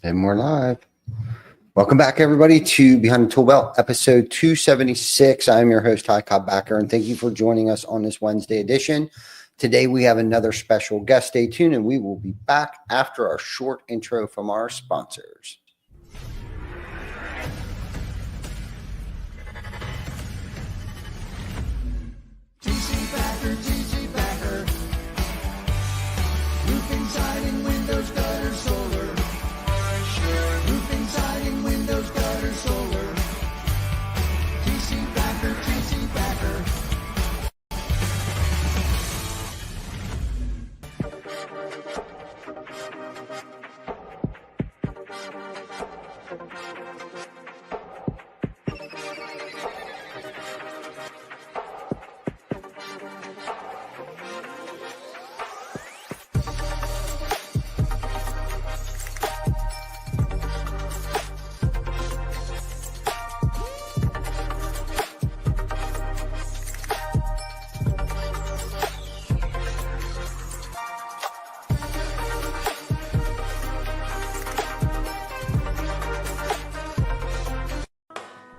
And we're live. Welcome back, everybody, to Behind the ToolBelt, episode 276. I'm your host, Ty Cobb-Backer, and thank you for joining us on this Wednesday edition. Today, we have another special guest. Stay tuned, and we will be back after our short intro from our sponsors. TC Backer. Roofing, siding, windows, gutters, solar. Roofing, siding, windows, gutters, solar. TC Backer.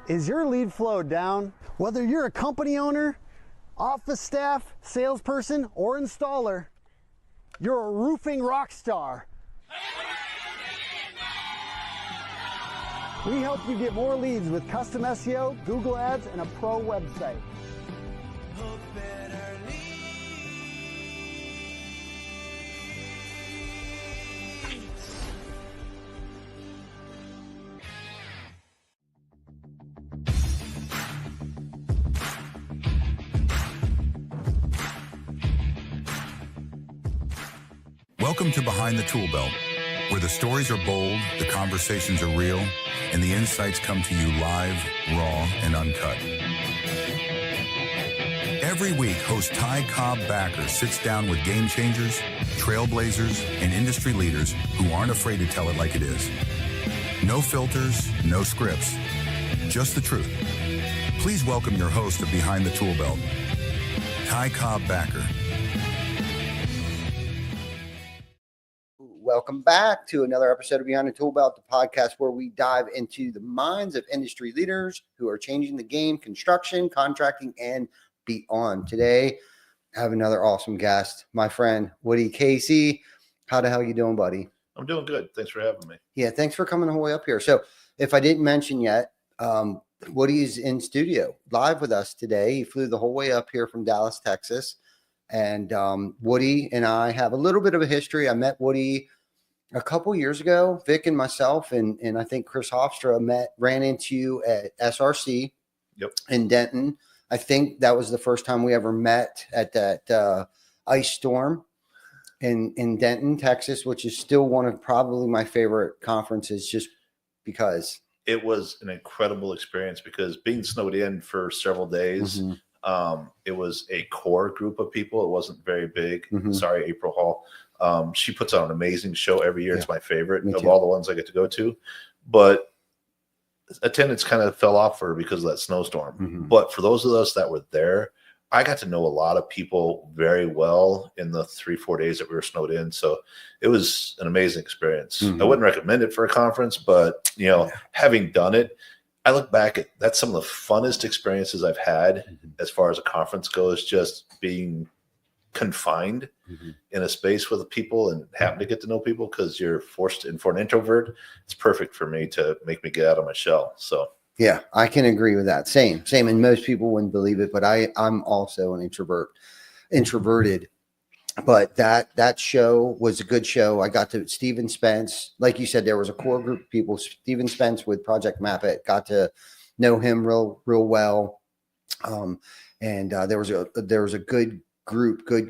Is your lead flow down? Whether you're a company owner, office staff, salesperson, or installer, you're a roofing rock star. We help you get more leads with custom SEO, Google Ads, and a pro website. Welcome to Behind the ToolBelt, where the stories are bold, the conversations are real, and the insights come to you live, raw, and uncut. Every week, host Ty Cobb-Backer sits down with game changers, trailblazers, and industry leaders who aren't afraid to tell it like it is. No filters, no scripts, just the truth. Please welcome your host of Behind the ToolBelt, Ty Cobb-Backer. Welcome back to another episode of Behind the ToolBelt, the podcast where we dive into the minds of industry leaders who are changing the game, construction, contracting, and beyond. Today, I have another awesome guest, my friend, Woody Casey. How the hell you doing, buddy? I'm doing good. Thanks for having me. Yeah, thanks for coming all the way up here. So if I didn't mention yet, Woody's in studio live with us today. He flew the whole way up here from Dallas, Texas. And Woody and I have a little bit of a history. I met Woody a couple years ago. Vic and myself and I think Chris Hofstra ran into you at SRC in Denton. I think that was the first time we ever met at that ice storm in Denton, Texas, which is still one of probably my favorite conferences just because. It was an incredible experience because being snowed in for several days, it was a core group of people. It wasn't very big. Sorry, April Hall. She puts on an amazing show every year. Yeah, it's my favorite of all the ones I get to go to. But attendance kind of fell off for her because of that snowstorm. But for those of us that were there, I got to know a lot of people very well in the 3-4 days that we were snowed in. So it was an amazing experience. I wouldn't recommend it for a conference, but having done it, I look back at that's some of the funnest experiences I've had as far as a conference goes, just being confined in a space with people and having to get to know people because you're forced in. For an introvert, it's perfect for me to make me get out of my shell. So yeah, I can agree with that. Same. And most people wouldn't believe it, but I'm also an introverted. But that show was a good show. I got to Stephen Spence. Like you said, there was a core group of people. Stephen Spence with Project Map It. Got to know him real well. And there was a good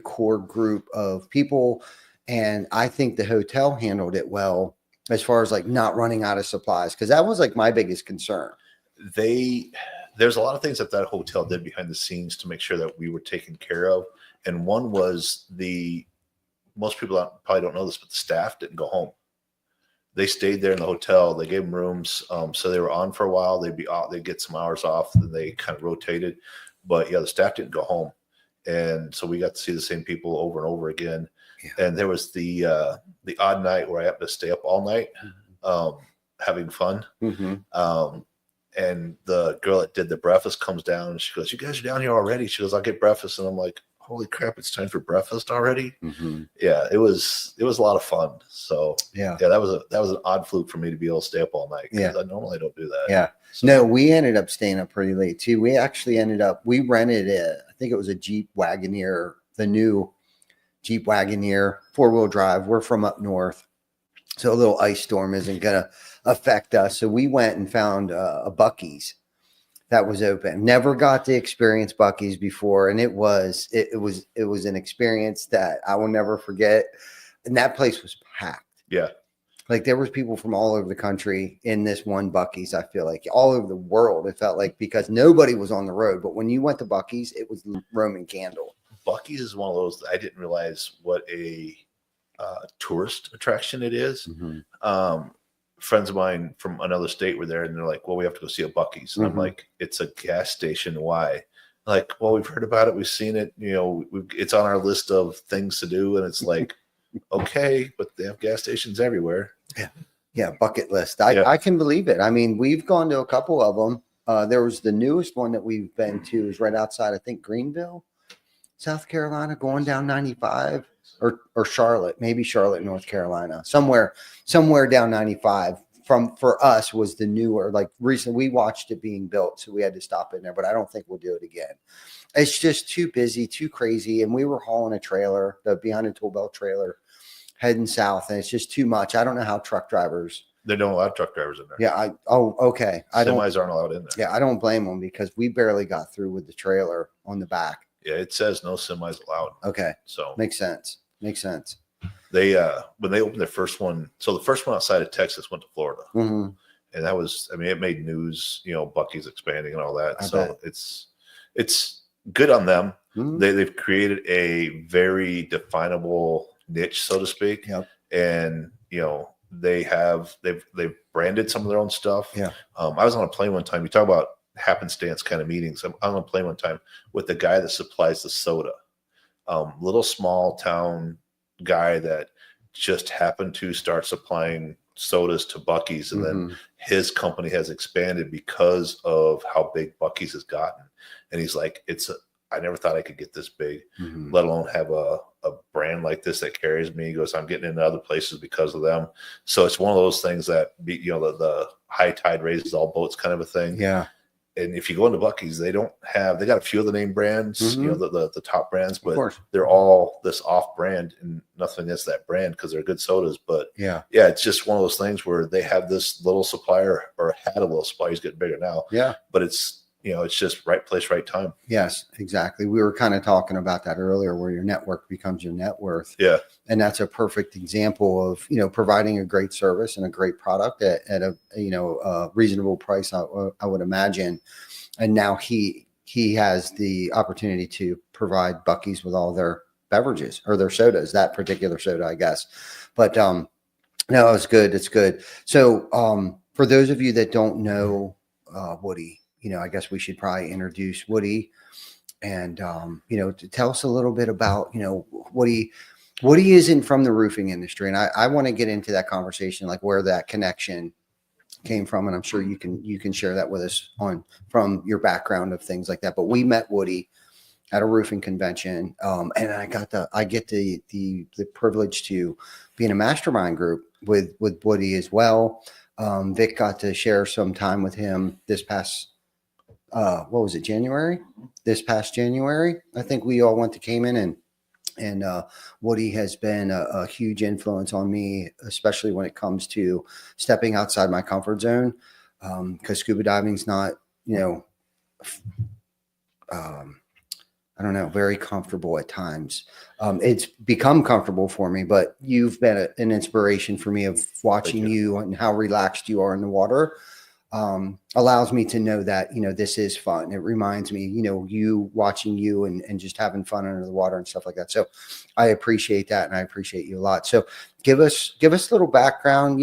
core group of people. And I think the hotel handled it well as far as like not running out of supplies, because that was like my biggest concern. There's a lot of things that hotel did behind the scenes to make sure that we were taken care of. And one was most people probably don't know this, but the staff didn't go home. They stayed there in the hotel. They gave them rooms. So they were on for a while. They'd be out, they'd get some hours off, and they kind of rotated. But yeah, the staff didn't go home. And so we got to see the same people over and over again. Yeah. And there was the odd night where I happened to stay up all night. having fun. Mm-hmm. And the girl that did the breakfast comes down and she goes, "You guys are down here already?" She goes, "I'll get breakfast." And I'm like, "Holy crap, it's time for breakfast already." Mm-hmm. Yeah, it was a lot of fun. So Yeah. that was an odd fluke for me to be able to stay up all night, because I normally don't do that. Yeah. So, No, we ended up staying up pretty late too. We actually we rented I think it was a Jeep Wagoneer, the new Jeep Wagoneer, 4-wheel drive. We're from up north, so a little ice storm isn't going to affect us. So we went and found a Buc-ee's that was open. Never got to experience Buc-ee's before, and it was an experience that I will never forget. And that place was packed. yeah. Like there was people from all over the country in this one Buc-ee's. I feel like all over the world. It felt like, because nobody was on the road. But when you went to Buc-ee's, it was Roman candle. Buc-ee's is one of those that I didn't realize what a tourist attraction it is. Mm-hmm. Friends of mine from another state were there, and they're like, "Well, we have to go see a Buc-ee's." And Mm-hmm. I'm like, "It's a gas station. Why?" Like, "Well, we've heard about it. We've seen it. You know, it's on our list of things to do." And it's like, okay, but they have gas stations everywhere. Yeah, bucket list. I can believe it. I mean, we've gone to a couple of them. There was the newest one that we've been to is right outside, I think, Greenville, South Carolina, going down 95, or Charlotte, maybe Charlotte, North Carolina, somewhere down 95. For us was the newer, like recently we watched it being built, so we had to stop in there, but I don't think we'll do it again. It's just too busy, too crazy. And we were hauling a trailer, the Behind the ToolBelt trailer, heading south, and it's just too much. I don't know how truck drivers. They don't allow truck drivers in there. Yeah. Okay. Semis aren't allowed in there. Yeah, I don't blame them, because we barely got through with the trailer on the back. Yeah, it says no semis allowed. Okay. So Makes sense. they when they opened their first one, so the first one outside of Texas went to Florida. Mm-hmm. And that was, I mean, it made news, you know, Buc-ee's expanding and all that. I So bet. it's good on them. Mm-hmm. They've created a very definable niche, so to speak. Yep. And you know, they've branded some of their own stuff. Yeah. I was on a plane one time. You talk about happenstance kind of meetings. I'm on a plane one time with the guy that supplies the soda. Little small town guy that just happened to start supplying sodas to Buc-ee's, and Mm-hmm. then his company has expanded because of how big Buc-ee's has gotten. And he's like, I never thought I could get this big, Mm-hmm. let alone have a brand like this that carries me. He goes, I'm getting into other places because of them. So it's one of those things that, you know, the high tide raises all boats kind of a thing. Yeah. And if you go into Buc-ee's, they got a few of the name brands, Mm-hmm. you know, the top brands, Of but course. they're all this off brand, and nothing against that brand because they're good sodas. But Yeah. it's just one of those things where they have this little supplier, or had a little supplier. He's getting bigger now. Yeah. But it's, you know, it's just right place, right time. Yes, exactly. We were kind of talking about that earlier, where your network becomes your net worth. Yeah. And that's a perfect example of, you know, providing a great service and a great product at a, you know, a reasonable price, I would imagine. And now he has the opportunity to provide Buc-ee's with all their beverages, or their sodas, that particular soda, I guess. But no, it's good. It's good. So for those of you that don't know Woody, you know, I guess we should probably introduce Woody, and you know, to tell us a little bit about, you know, Woody isn't from the roofing industry, and I want to get into that conversation, like where that connection came from, and I'm sure you can share that with us from your background of things like that. But we met Woody at a roofing convention, and I get the privilege to be in a mastermind group with Woody as well. Vic got to share some time with him this past what was it, January? This past January, I think we all went to Cayman, and Woody has been a huge influence on me, especially when it comes to stepping outside my comfort zone. Because scuba diving's not, you know, I don't know, very comfortable at times. It's become comfortable for me, but you've been an inspiration for me of watching you and how relaxed you are in the water. Allows me to know that, you know, this is fun. It reminds me, you know, you watching you and just having fun under the water and stuff like that. So I appreciate that. And I appreciate you a lot. So give us a little background,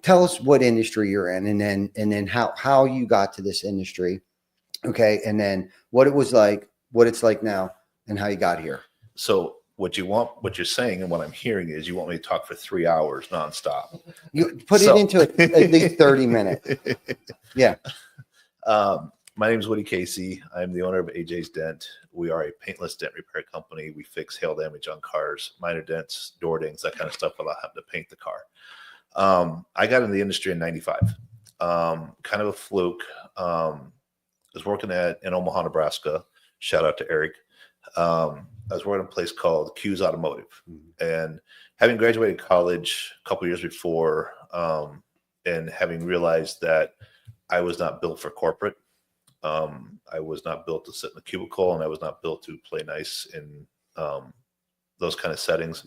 tell us what industry you're in, and then how you got to this industry. Okay. And then what it was like, what it's like now, and how you got here. So what you're saying and what I'm hearing is you want me to talk for 3 hours nonstop. You put it into at least 30 minutes. Yeah. My name is Woody Casey. I'm the owner of AJ's Dent. We are a paintless dent repair company. We fix hail damage on cars, minor dents, door dings, that kind of stuff without having to paint the car. I got in the industry in 95. Kind of a fluke. I was working in Omaha, Nebraska. Shout out to Eric. I was working at a place called Q's Automotive. And having graduated college a couple years before, and having realized that I was not built for corporate, I was not built to sit in the cubicle, and I was not built to play nice in those kind of settings.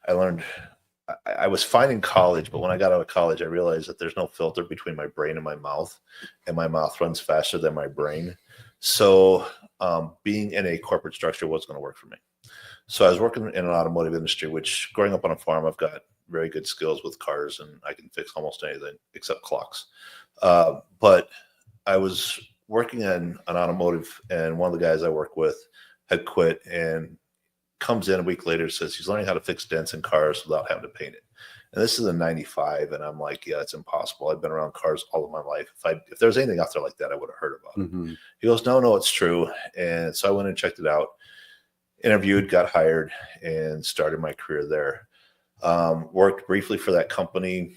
I learned I was fine in college, but when I got out of college, I realized that there's no filter between my brain and my mouth runs faster than my brain. So being in a corporate structure wasn't going to work for me. So I was working in an automotive industry, which growing up on a farm, I've got very good skills with cars, and I can fix almost anything except clocks. But I was working in an automotive, and one of the guys I work with had quit and comes in a week later, says he's learning how to fix dents in cars without having to paint it. And this is in 95. And I'm like, yeah, it's impossible. I've been around cars all of my life. If there was anything out there like that, I would have heard about it. He goes, no, it's true. And so I went and checked it out, interviewed, got hired, and started my career there. Worked briefly for that company.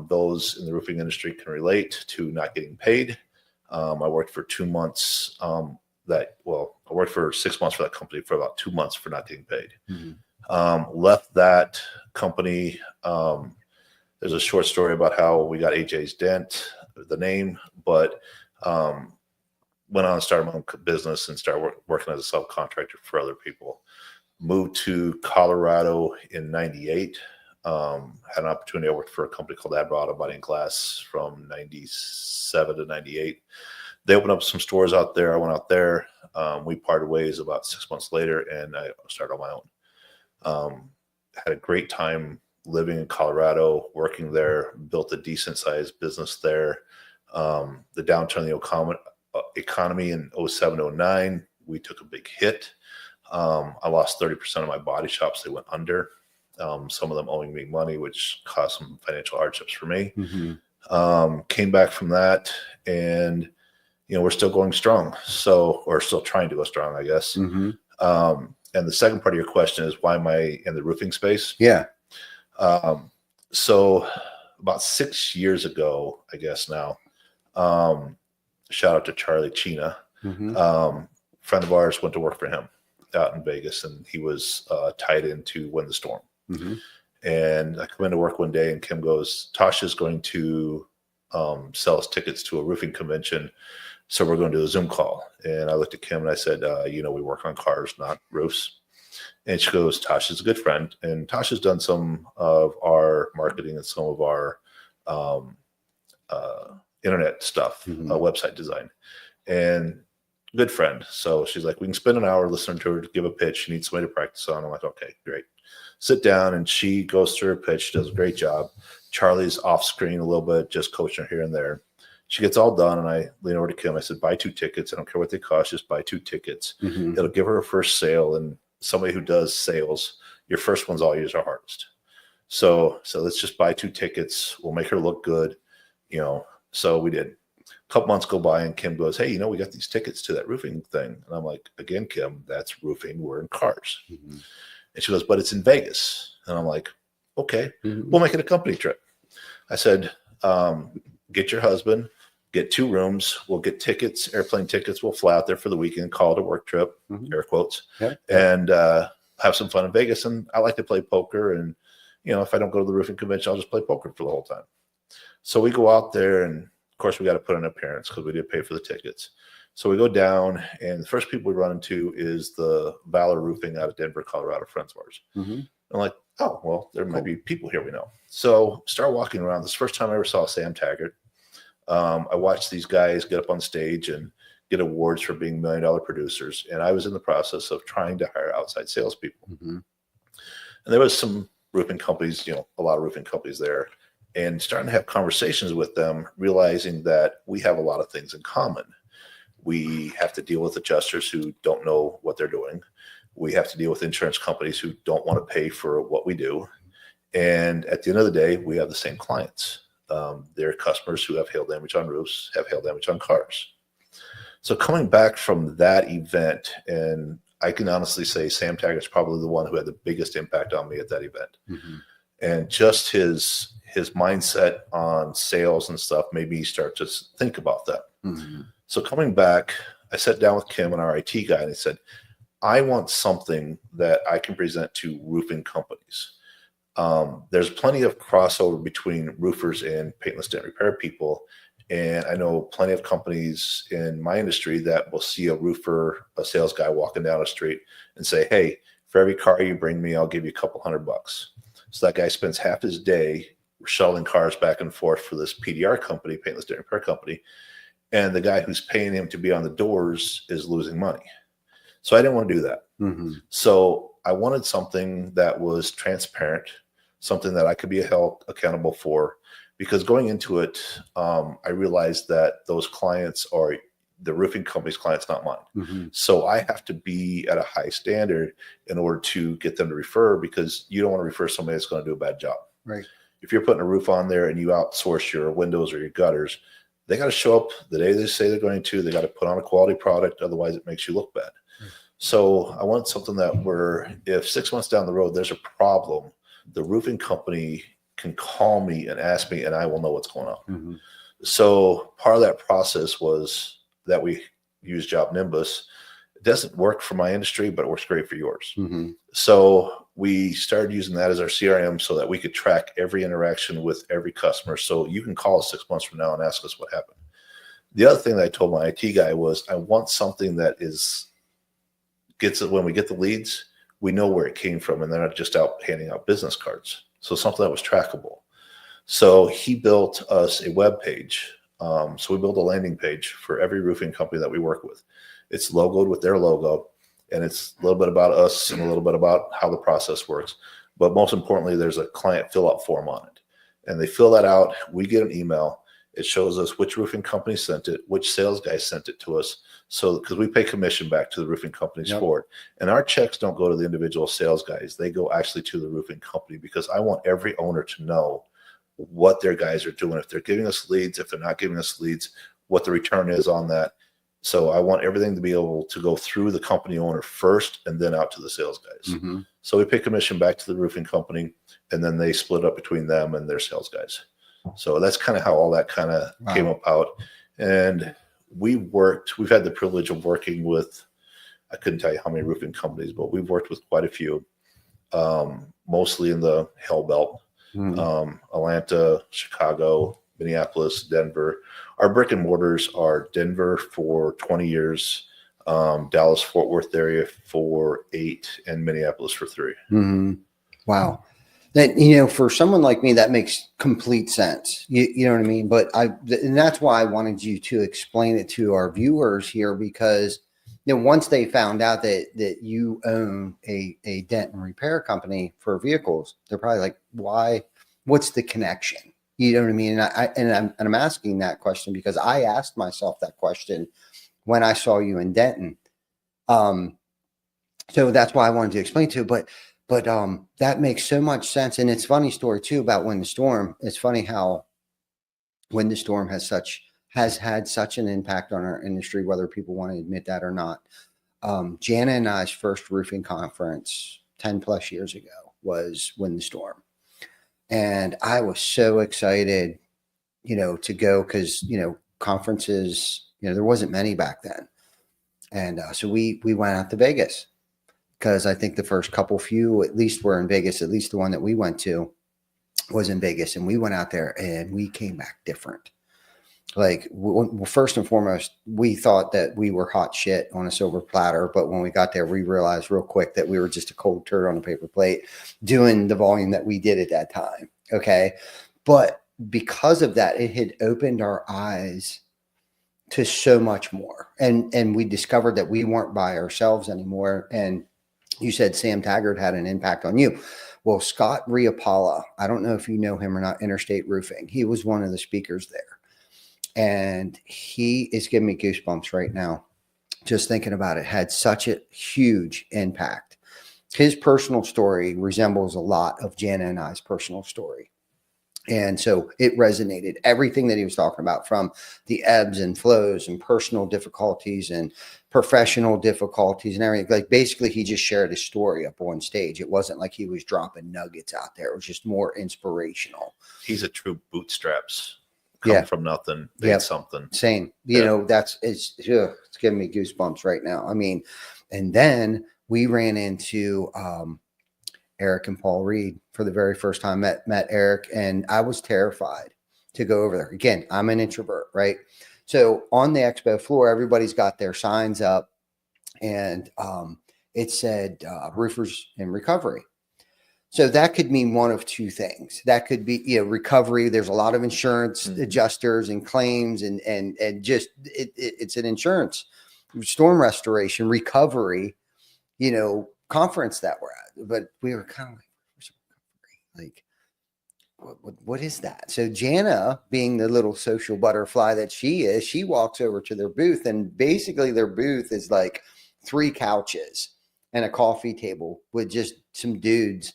Those in the roofing industry can relate to not getting paid. I worked for 2 months. I worked for 6 months for that company for about 2 months for not getting paid. Left that company. There's a short story about how we got AJ's Dent, the name, but went on and started my own business and started working as a subcontractor for other people. Moved to Colorado in 98. Had an opportunity. I worked for a company called Admiral Auto Body and Glass from 97 to 98. They opened up some stores out there. I went out there. We parted ways about 6 months later, and I started on my own. Had a great time living in Colorado, working there, built a decent sized business there. The downturn of the economy in 07, 09, we took a big hit. I lost 30% of my body shops. They went under. Some of them owing me money, which caused some financial hardships for me. Came back from that, and we're still going strong. So, or still trying to go strong, I guess. And the second part of your question is, why am I in the roofing space? Yeah. So about 6 years ago, I guess now, shout out to Charlie Chena. Friend of ours, went to work for him out in Vegas, and he was tied into Win the Storm. And I come into work one day, and Kim goes, Tasha's going to sell us tickets to a roofing convention, so we're going to do a Zoom call. And I looked at Kim and I said, we work on cars, not roofs. And she goes, Tasha's a good friend, and Tasha's done some of our marketing and some of our internet stuff, website design, and good friend. So she's like, we can spend an hour listening to her give a pitch. She needs somebody to practice on. I'm like, okay, great. Sit down, and she goes through her pitch. She does a great job. Charlie's off screen a little bit, just coaching her here and there. She gets all done, and I lean over to Kim. I said, buy 2 tickets. I don't care what they cost. Just buy 2 tickets. It'll give her a first sale. And somebody who does sales, your first one's always our hardest. So let's just buy 2 tickets. We'll make her look good. So we did. A couple months go by, and Kim goes, hey, we got these tickets to that roofing thing. And I'm like, again, Kim, that's roofing. We're in cars. And she goes, but it's in Vegas. And I'm like, okay, we'll make it a company trip. I said, get your husband, get 2 rooms. We'll get tickets, airplane tickets. We'll fly out there for the weekend, call it a work trip, air quotes, and have some fun in Vegas. And I like to play poker. And, if I don't go to the roofing convention, I'll just play poker for the whole time. So we go out there, and of course we got to put in an appearance because we did pay for the tickets. So we go down, and the first people we run into is the Valor Roofing out of Denver, Colorado, friends of ours. I'm like, oh, well, there might be people here we know. So start walking around. This is the first time I ever saw Sam Taggart. I watched these guys get up on stage and get awards for being $1 million producers. And I was in the process of trying to hire outside salespeople. And there was some roofing companies, a lot of roofing companies there, and starting to have conversations with them, realizing that we have a lot of things in common. We have to deal with adjusters who don't know what they're doing. We have to deal with insurance companies who don't want to pay for what we do. And at the end of the day, we have the same clients. They're customers who have hail damage on roofs, have hail damage on cars. So coming back from that event, and I can honestly say Sam Taggart's probably the one who had the biggest impact on me at that event. And just his mindset on sales and stuff made me start to think about that. So coming back, I sat down with Kim and our IT guy, and he said, I want something that I can present to roofing companies. There's plenty of crossover between roofers and paintless dent repair people. And I know plenty of companies in my industry that will see a roofer, a sales guy walking down the street and say, hey, for every car you bring me, I'll give you a couple $100. So that guy spends half his day shuttling cars back and forth for this PDR company, paintless dent repair company. And the guy who's paying him to be on the doors is losing money. So I didn't want to do that. So I wanted something that was transparent, something that I could be held accountable for, because going into it, I realized that those clients are the roofing company's clients, not mine. So I have to be at a high standard in order to get them to refer, because you don't want to refer somebody that's going to do a bad job. Right. If you're putting a roof on there and you outsource your windows or your gutters, they got to show up the day they say they're going to. They got to put on a quality product. Otherwise, it makes you look bad. So I want something that where if 6 months down the road, there's a problem, the roofing company can call me and ask me, and I will know what's going on. So part of that process was that we use Job Nimbus. It doesn't work for my industry, but it works great for yours. So we started using that as our CRM so that we could track every interaction with every customer. So you can call us 6 months from now and ask us what happened. The other thing that I told my IT guy was I want something that gets it when we get the leads, we know where it came from, and they're not just out handing out business cards. So something that was trackable. So he built us a web page. So we built a landing page for every roofing company that we work with. It's logoed with their logo, and it's a little bit about us and a little bit about how the process works. But most importantly, there's a client fill-out form on it. And they fill that out. We get an email. It shows us which roofing company sent it, which sales guy sent it to us. So, because we pay commission back to the roofing companies for it. And our checks don't go to the individual sales guys. They go actually to the roofing company, because I want every owner to know what their guys are doing. If they're giving us leads, if they're not giving us leads, what the return is on that. So I want everything to be able to go through the company owner first and then out to the sales guys. So we pay commission back to the roofing company, and then they split up between them and their sales guys. So that's kind of how all that kind of came about. And we've had the privilege of working with, I couldn't tell you how many roofing companies, but we've worked with quite a few, mostly in the Hail Belt, Atlanta, Chicago, Minneapolis, Denver. Our brick and mortars are Denver for 20 years, Dallas, Fort Worth area for 8, and Minneapolis for 3. Wow. That, for someone like me, that makes complete sense. You know what I mean? But and that's why I wanted you to explain it to our viewers here, because, once they found out that you own a dent and repair company for vehicles, they're probably like, why? What's the connection? You know what I mean? And I'm asking that question because I asked myself that question when I saw you in Denton. So that's why I wanted to explain to you. But that makes so much sense. And it's a funny story too about Wind the Storm. It's funny how Wind the Storm has had such an impact on our industry, whether people want to admit that or not. Jana and I's first roofing conference 10 plus years ago was Wind the Storm. And I was so excited, to go because, conferences, there wasn't many back then. And so we went out to Vegas, because I think the first few at least were in Vegas. At least the one that we went to was in Vegas. And we went out there and we came back different. Like, first and foremost, we thought that we were hot shit on a silver platter. But when we got there, we realized real quick that we were just a cold turd on a paper plate doing the volume that we did at that time. Okay. But because of that, it had opened our eyes to so much more. And we discovered that we weren't by ourselves anymore. And you said Sam Taggart had an impact on you. Well, Scott Riapala, I don't know if you know him or not, Interstate Roofing. He was one of the speakers there. And he is giving me goosebumps right now. Just thinking about it, had such a huge impact his personal story resembles a lot of Jana and I's personal story. And so it resonated, everything that he was talking about, from the ebbs and flows and personal difficulties and professional difficulties and everything. Like, basically, he just shared his story up on stage. It wasn't like he was dropping nuggets out there. It was just more inspirational. He's a true bootstraps. Come from nothing, made something. Same. You know, it's giving me goosebumps right now. I mean, and then we ran into Eric and Paul Reed for the very first time. Met Eric, and I was terrified to go over there. Again, I'm an introvert, right? So on the expo floor, everybody's got their signs up, and it said roofers in recovery. So that could mean one of two things. That could be, you know, recovery. There's a lot of insurance adjusters and claims, and just it's an insurance, storm restoration, recovery, you know, conference that we're at. But we were kind of like, what is that? So Jana, being the little social butterfly that she is, she walks over to their booth, and basically their booth is like 3 couches and a coffee table with just some dudes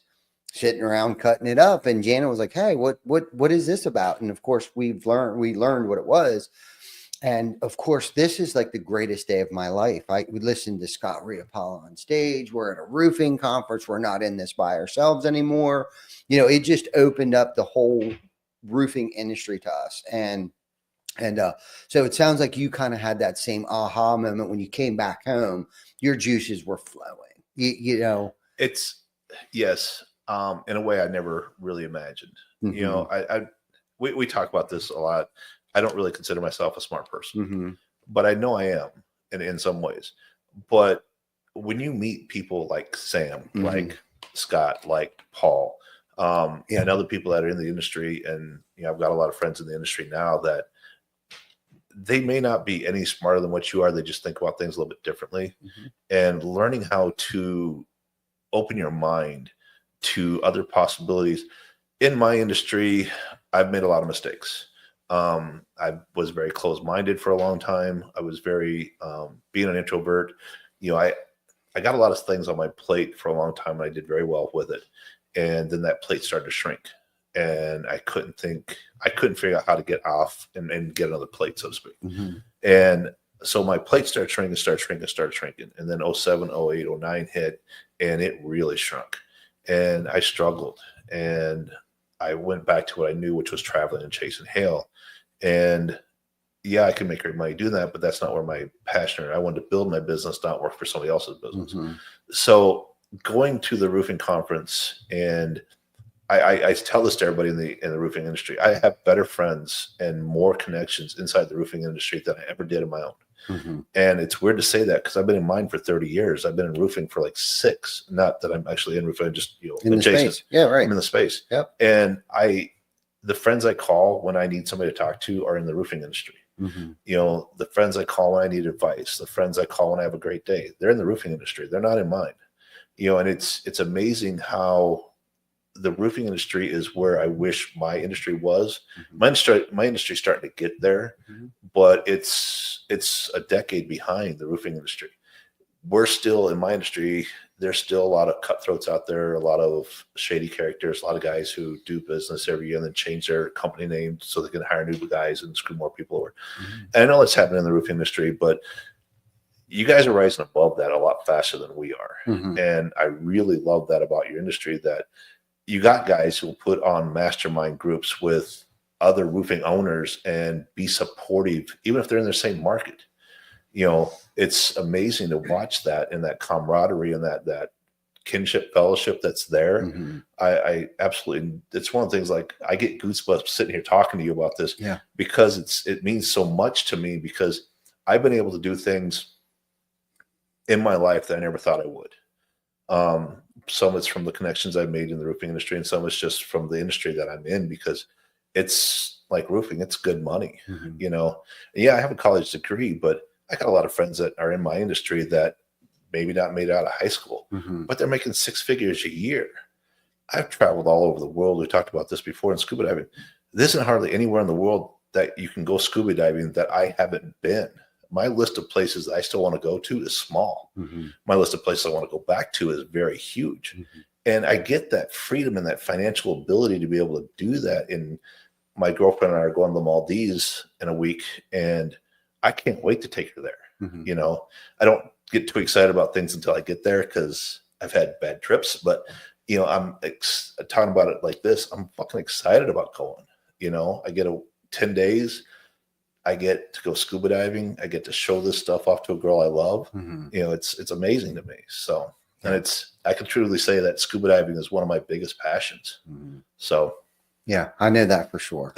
sitting around cutting it up. And Jana was like, "Hey, what is this about?" And of course, we learned what it was. And of course, this is like the greatest day of my life. We listened to Scott Riapala on stage. We're at a roofing conference. We're not in this by ourselves anymore. You know, it just opened up the whole roofing industry to us. And so it sounds like you kind of had that same aha moment when you came back home. Your juices were flowing. You know, it's yes. In a way I never really imagined. You know, we talk about this a lot. I don't really consider myself a smart person, but I know I am in some ways. But when you meet people like Sam, like Scott, like Paul, and other people that are in the industry, and you know, I've got a lot of friends in the industry now that they may not be any smarter than what you are. They just think about things a little bit differently. And learning how to open your mind to other possibilities. In my industry, I've made a lot of mistakes. I was very closed-minded for a long time. I was very, being an introvert, you know, I got a lot of things on my plate for a long time, and I did very well with it. And then that plate started to shrink, and I couldn't figure out how to get off and get another plate, so to speak. And so my plate started shrinking. And then 07, 08, 09 hit, and it really shrunk. And I struggled, and I went back to what I knew, which was traveling and chasing hail. And yeah, I can make great money doing that, but that's not where my passion is. I wanted to build my business, not work for somebody else's business. So going to the roofing conference, and I tell this to everybody in the roofing industry, I have better friends and more connections inside the roofing industry than I ever did in my own. And it's weird to say that because I've been in mine for 30 years. I've been in roofing for like 6. Not that I'm actually in roofing, just, you know, in the space. Yeah, right. I'm in the space. Yep. And the friends I call when I need somebody to talk to are in the roofing industry. You know, the friends I call when I need advice, the friends I call when I have a great day, they're in the roofing industry. They're not in mine. You know, and it's amazing how the roofing industry is where I wish my industry was. My industry's starting to get there, but it's a decade behind the roofing industry. We're still, in my industry, there's still a lot of cutthroats out there, a lot of shady characters, a lot of guys who do business every year and then change their company name so they can hire new guys and screw more people over. And I know it's happening in the roofing industry, but you guys are rising above that a lot faster than we are. And I really love that about your industry, that you got guys who will put on mastermind groups with other roofing owners and be supportive, even if they're in the same market. You know, it's amazing to watch that, and that camaraderie and that kinship fellowship that's there. I absolutely, it's one of the things, like, I get goosebumps sitting here talking to you about this, because it means so much to me, because I've been able to do things in my life that I never thought I would. Some it's from the connections I've made in the roofing industry, and some it's just from the industry that I'm in, because it's like roofing, it's good money. You know, yeah, I have a college degree, but I got a lot of friends that are in my industry that maybe not made it out of high school, but they're making 6 figures a year. I've traveled all over the world. We talked about this before in scuba diving. There isn't hardly anywhere in the world that you can go scuba diving that I haven't been. my list of places that I still want to go to is small. Mm-hmm. My list of places I want to go back to is very huge. Mm-hmm. And I get that freedom and that financial ability to be able to do that. And my girlfriend and I are going to the Maldives in a week, and I can't wait to take her there. Mm-hmm. You know, I don't get too excited about things until I get there because I've had bad trips, but you know, I'm talking about it like this. I'm fucking excited about going. You know, I get 10 days. I get to go scuba diving. I get to show this stuff off to a girl I love. Mm-hmm. You know, it's amazing to me. So, and I can truly say that scuba diving is one of my biggest passions. Mm-hmm. So, yeah, I know that for sure.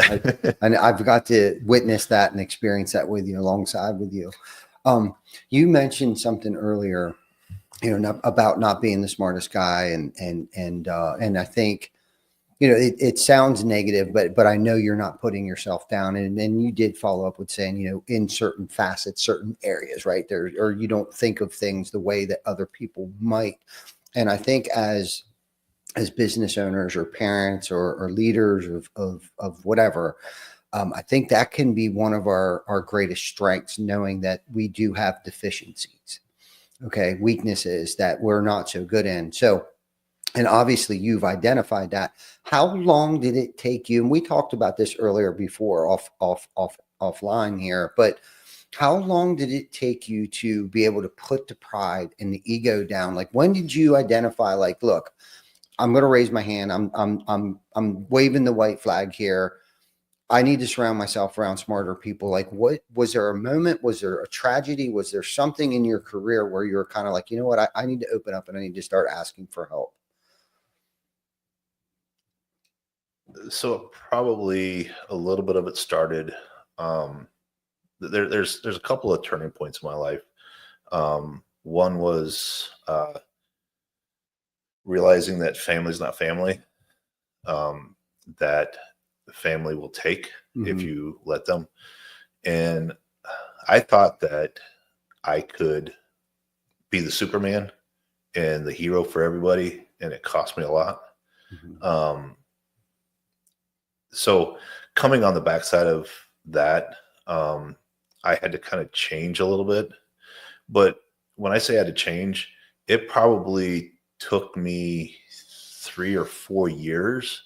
And I've got to witness that and experience that with you, alongside with you. You mentioned something earlier, you know, about not being the smartest guy, and I think, you know, it sounds negative, but I know you're not putting yourself down. And then you did follow up with saying, you know, in certain facets, certain areas, right there, or you don't think of things the way that other people might. And I think as business owners or parents or leaders of whatever, I think that can be one of our greatest strengths, knowing that we do have deficiencies, okay, weaknesses that we're not so good in. So, and obviously you've identified that. How long did it take you? And we talked about this earlier before offline here, but how long did it take you to be able to put the pride and the ego down? Like, when did you identify, like, look, I'm going to raise my hand. I'm waving the white flag here. I need to surround myself around smarter people. Like, what was there a moment? Was there a tragedy? Was there something in your career where you were kind of like, you know what, I need to open up and I need to start asking for help? so probably a little bit of it started. There's a couple of turning points in my life. One was realizing that family's not family. That family will take if you let them. And I thought that I could be the Superman and the hero for everybody, and it cost me a lot. So coming on the backside of that, I had to kind of change a little bit. But when I say I had to change, it probably took me 3 or 4 years.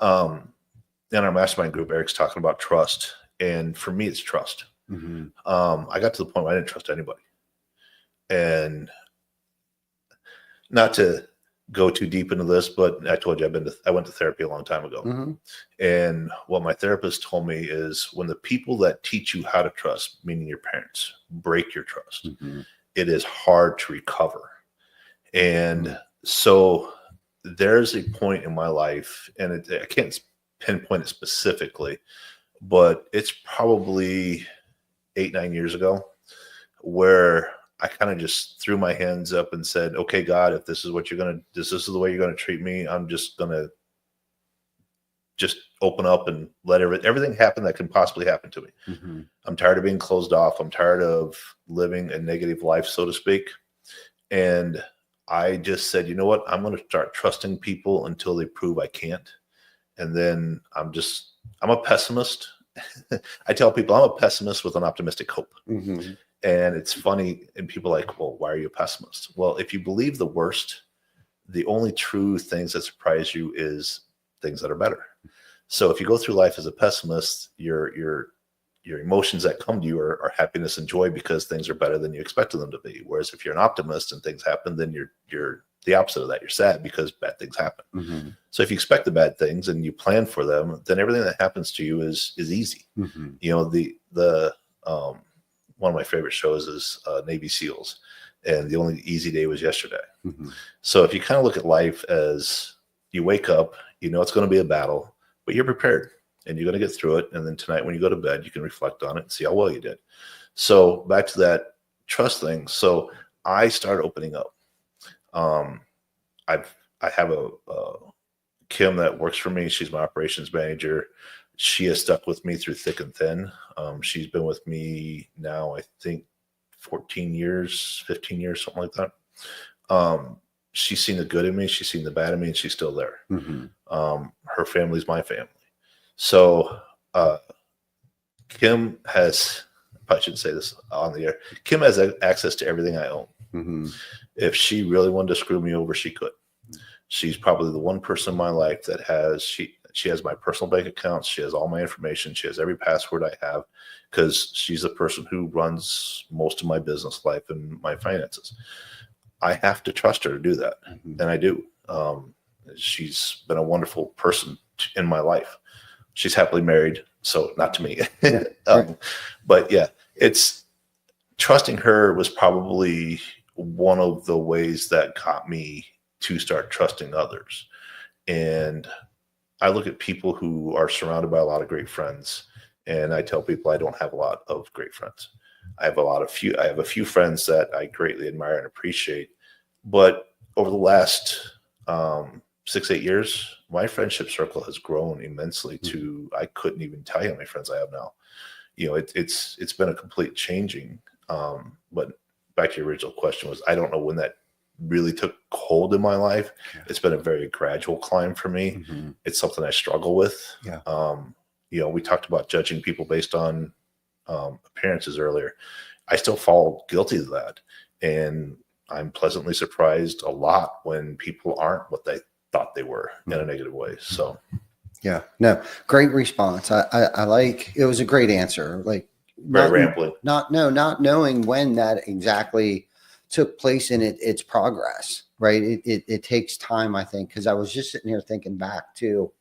In our mastermind group, Eric's talking about trust. And for me, it's trust. I got to the point where I didn't trust anybody. And not to go too deep into this, but I told you I went to therapy a long time ago. And what my therapist told me is, when the people that teach you how to trust, meaning your parents, break your trust, it is hard to recover. And so there's a point in my life, and I can't pinpoint it specifically, but it's probably 8-9 years ago, where I kind of just threw my hands up and said, okay, God, if this is what this is the way you're going to treat me, I'm just going to just open up and let everything happen that can possibly happen to me. I'm tired of being closed off. I'm tired of living a negative life, so to speak. And I just said, you know what? I'm going to start trusting people until they prove I can't. And then I'm a pessimist. I tell people I'm a pessimist with an optimistic hope. And it's funny, and people are like, well, why are you a pessimist? Well, if you believe the worst, the only true things that surprise you is things that are better. So if you go through life as a pessimist, your emotions that come to you are happiness and joy, because things are better than you expected them to be. Whereas if you're an optimist and things happen, then you're the opposite of that. You're sad because bad things happen. So if you expect the bad things and you plan for them, then everything that happens to you is easy. You know, the one of my favorite shows is Navy SEALs, and the only easy day was yesterday. So if you kind of look at life as, you wake up, you know it's going to be a battle, but you're prepared and you're going to get through it. And then tonight when you go to bed, you can reflect on it and see how well you did. So back to that trust thing. So I started opening up. I have a Kim that works for me. She's my operations manager. She has stuck with me through thick and thin. She's been with me now, I think 14 years, 15 years, something like that. She's seen the good in me. She's seen the bad in me, and she's still there. Her family's my family. So Kim has probably shouldn't say this on the air. Kim has access to everything I own. Mm-hmm. If she really wanted to screw me over, she could. She's probably the one person in my life that has, she has my personal bank accounts. She has all my information. She has every password I have, because she's the person who runs most of my business life and my finances. I have to trust her to do that. Mm-hmm. And I do. She's been a wonderful person in my life. She's happily married, so not to me. Yeah, right. But yeah, it's trusting her was probably one of the ways that got me to start trusting others. And I look at people who are surrounded by a lot of great friends, and I tell people I don't have a lot of great friends. I have a few friends that I greatly admire and appreciate. But over the last 6-8 years, my friendship circle has grown immensely to, I couldn't even tell you how many friends I have now. It's been a complete changing. But back to your original question was, I don't know when that really took hold in my life. Yeah. It's been a very gradual climb for me. Mm-hmm. It's something I struggle with. Yeah. We talked about judging people based on appearances earlier. I still fall guilty of that. And I'm pleasantly surprised a lot when people aren't what they thought they were in a negative way. So, yeah, no, great response. I like, it was a great answer. Like, very rambling. Not knowing when that exactly took place in its progress, right? It takes time, I think, because I was just sitting here thinking back to,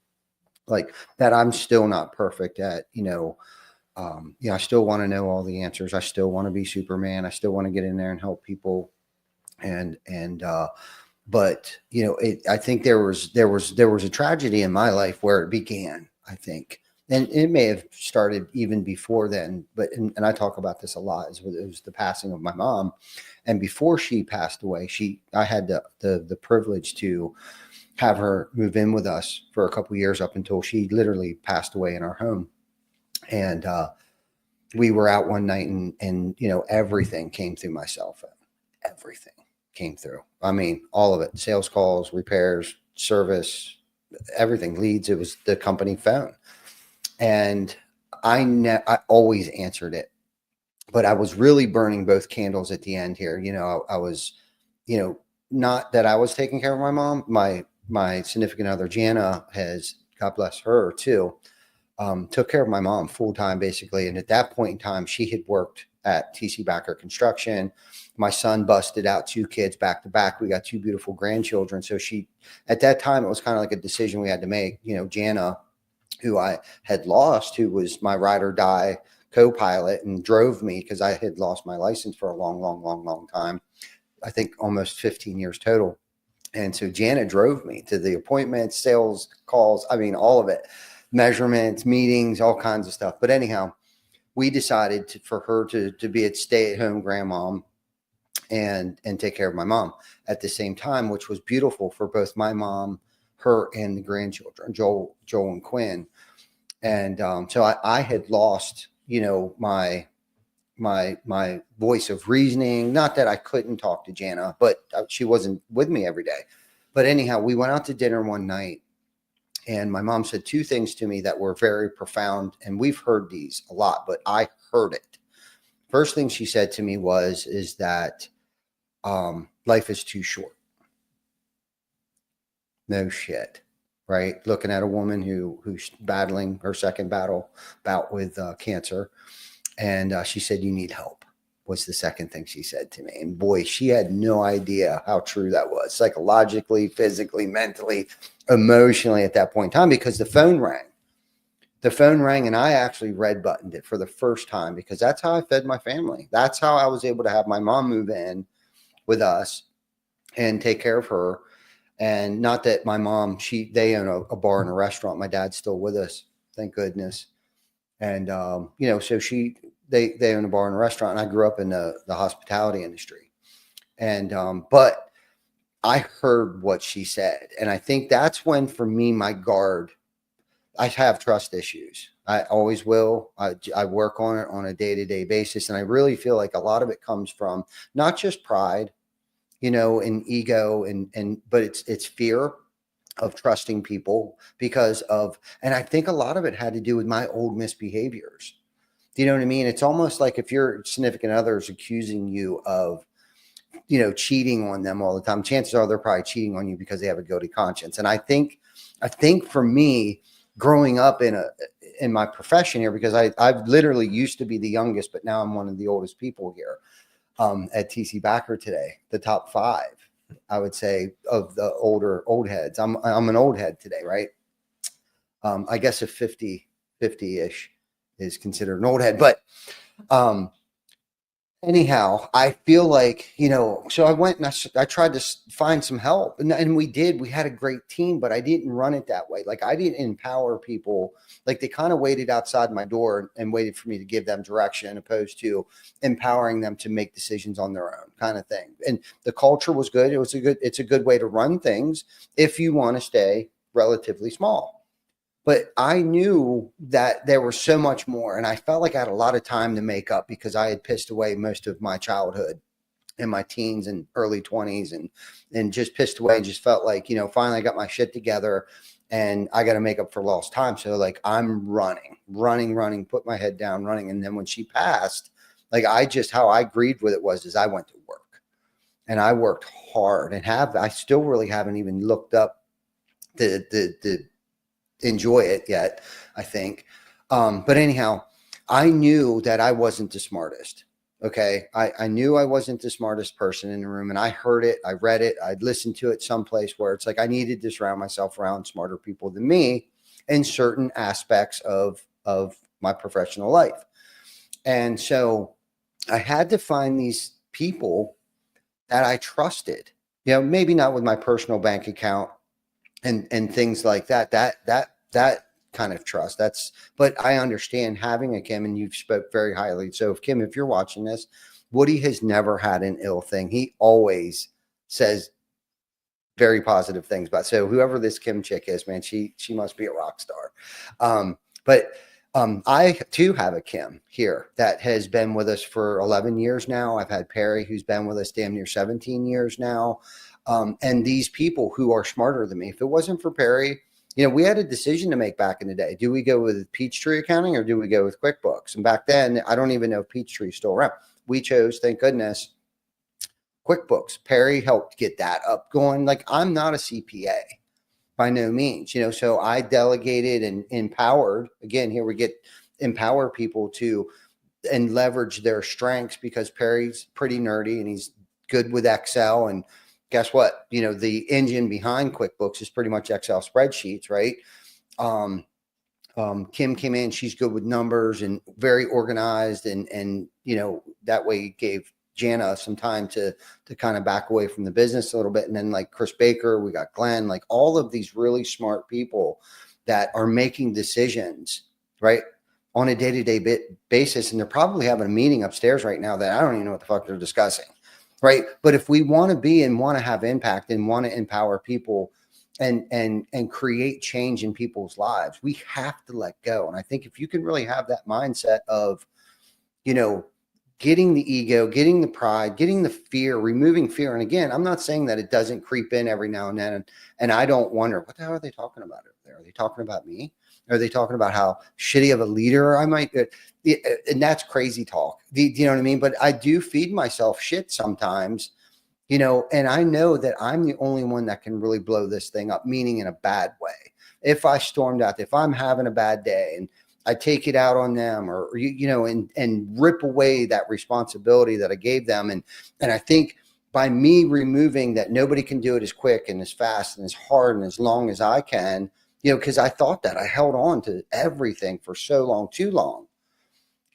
like, that I'm still not perfect at, I still want to know all the answers. I still want to be Superman. I still want to get in there and help people. But I think there was a tragedy in my life where it began, I think, and it may have started even before then, but, and I talk about this a lot, it was the passing of my mom. And before she passed away, I had the privilege to have her move in with us for a couple of years up until she literally passed away in our home. And, we were out one night and everything came through my cell phone. Everything came through. I mean, all of it, sales calls, repairs, service, everything, leads. It was the company phone. And I always answered it, but I was really burning both candles at the end here. I was, not that I was taking care of my mom. My significant other, Jana, has, God bless her too, took care of my mom full time, basically. And at that point in time, she had worked at TC Backer Construction. My son busted out 2 kids back to back. We got 2 beautiful grandchildren. So at that time, it was kind of like a decision we had to make. Jana, who I had lost, who was my ride or die co-pilot and drove me, because I had lost my license for a long time. I think almost 15 years total. And so Jana drove me to the appointments, sales calls, I mean, all of it, measurements, meetings, all kinds of stuff. But anyhow, we decided for her to be a stay-at-home grandmom and take care of my mom at the same time, which was beautiful for both my mom, her, and the grandchildren, Joel and Quinn. And so I had lost, my voice of reasoning. Not that I couldn't talk to Jana, but she wasn't with me every day. But anyhow, we went out to dinner one night, and my mom said 2 things to me that were very profound. And we've heard these a lot, but I heard it. First thing she said to me is that life is too short. No shit, right? Looking at a woman who's battling her second bout with cancer. And she said, you need help, was the second thing she said to me. And boy, she had no idea how true that was, psychologically, physically, mentally, emotionally at that point in time, because the phone rang. The phone rang, and I actually red buttoned it for the first time, because that's how I fed my family. That's how I was able to have my mom move in with us and take care of her. And not that my mom, they own a bar and a restaurant. My dad's still with us, thank goodness. And, so they own a bar and a restaurant. And I grew up in the hospitality industry. And, but I heard what she said. And I think that's when, for me, my guard, I have trust issues. I always will. I work on it on a day-to-day basis. And I really feel like a lot of it comes from not just pride, and ego, but it's fear of trusting people and I think a lot of it had to do with my old misbehaviors. Do you know what I mean? It's almost like if your significant other is accusing you of, cheating on them all the time, chances are they're probably cheating on you because they have a guilty conscience. And I think for me, growing up in my profession here, because I've literally used to be the youngest, but now I'm one of the oldest people here at TC Backer today, the top 5, I would say, of the old heads. I'm an old head today, right? I guess if 50-ish is considered an old head, but anyhow, I feel like, so I went and I tried to find some help, and we had a great team, but I didn't run it that way. Like, I didn't empower people. Like, they kind of waited outside my door and waited for me to give them direction, opposed to empowering them to make decisions on their own, kind of thing. And the culture was good. It's a good way to run things if you want to stay relatively small. But I knew that there was so much more, and I felt like I had a lot of time to make up because I had pissed away most of my childhood and my teens and early 20s and just pissed away and just felt like, finally I got my shit together and I got to make up for lost time. So like, I'm running, put my head down, running. And then when she passed, like, how I grieved with it is I went to work and I worked hard and I still really haven't even looked up the enjoy it yet, I think. But anyhow, I knew that I wasn't the smartest. Okay. I knew I wasn't the smartest person in the room, and I heard it. I read it. I'd listened to it someplace where it's like, I needed to surround myself around smarter people than me in certain aspects of my professional life. And so I had to find these people that I trusted, maybe not with my personal bank account and things like that kind of trust. But I understand having a Kim, and you've spoke very highly. So if Kim, if you're watching this, Woody has never had an ill thing. He always says very positive things about. So whoever this Kim chick is, man, she must be a rock star. But I too have a Kim here that has been with us for 11 years now. I've had Perry, who's been with us damn near 17 years now. And these people who are smarter than me. If it wasn't for Perry, we had a decision to make back in the day. Do we go with Peachtree Accounting or do we go with QuickBooks? And back then, I don't even know if Peachtree is still around. We chose, thank goodness, QuickBooks. Perry helped get that up going. Like, I'm not a CPA by no means, so I delegated and empowered. Again, here we get empower people to and leverage their strengths, because Perry's pretty nerdy and he's good with Excel. And guess what? The engine behind QuickBooks is pretty much Excel spreadsheets, right? Kim came in, she's good with numbers and very organized. And that way gave Jana some time to kind of back away from the business a little bit. And then like Chris Baker, we got Glenn, like all of these really smart people that are making decisions, right, on a day-to-day basis. And they're probably having a meeting upstairs right now that I don't even know what the fuck they're discussing. Right. But if we want to be and want to have impact and want to empower people and create change in people's lives, we have to let go. And I think if you can really have that mindset of, getting the ego, getting the pride, getting the fear, removing fear. And again, I'm not saying that it doesn't creep in every now and then. And I don't wonder, what the hell are they talking about over there? Are they talking about me? Are they talking about how shitty of a leader I might be? And that's crazy talk. Do you know what I mean? But I do feed myself shit sometimes, and I know that I'm the only one that can really blow this thing up, meaning in a bad way. If I stormed out, if I'm having a bad day and I take it out on them or and rip away that responsibility that I gave them. And I think by me removing that nobody can do it as quick and as fast and as hard and as long as I can, because I thought that I held on to everything for so long, too long,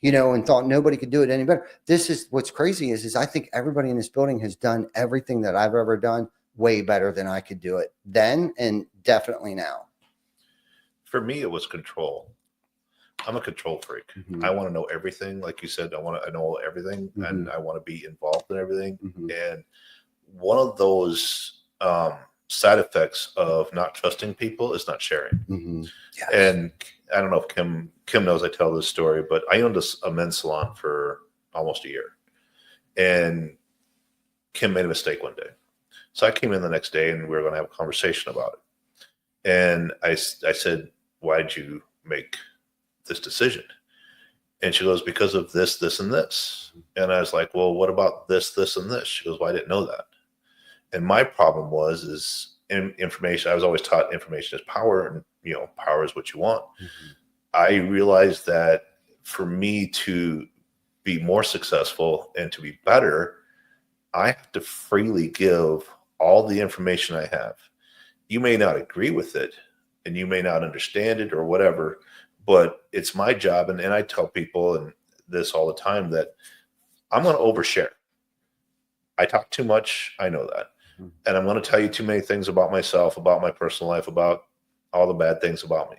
and thought nobody could do it any better. This is what's crazy is I think everybody in this building has done everything that I've ever done way better than I could do it then and definitely now. For me, it was control. I'm a control freak. Mm-hmm. I want to know everything. Like you said, I know everything, mm-hmm. and I want to be involved in everything. Mm-hmm. And one of those side effects of not trusting people is not sharing. Mm-hmm. Yes. And I don't know if Kim knows I tell this story, but I owned a men's salon for almost a year. And Kim made a mistake one day. So I came in the next day and we were going to have a conversation about it. And I said, why did you make this decision? And she goes, because of this, this, and this. And I was like, well, what about this, this, and this? She goes, well, I didn't know that. And my problem is information. I was always taught information is power, and, you know, power is what you want. Mm-hmm. I realized that for me to be more successful and to be better, I have to freely give all the information I have. You may not agree with it and you may not understand it or whatever, but it's my job. And I tell people and this all the time that I'm going to overshare. I talk too much. I know that. Mm-hmm. And I'm going to tell you too many things about myself, about my personal life, about all the bad things about me.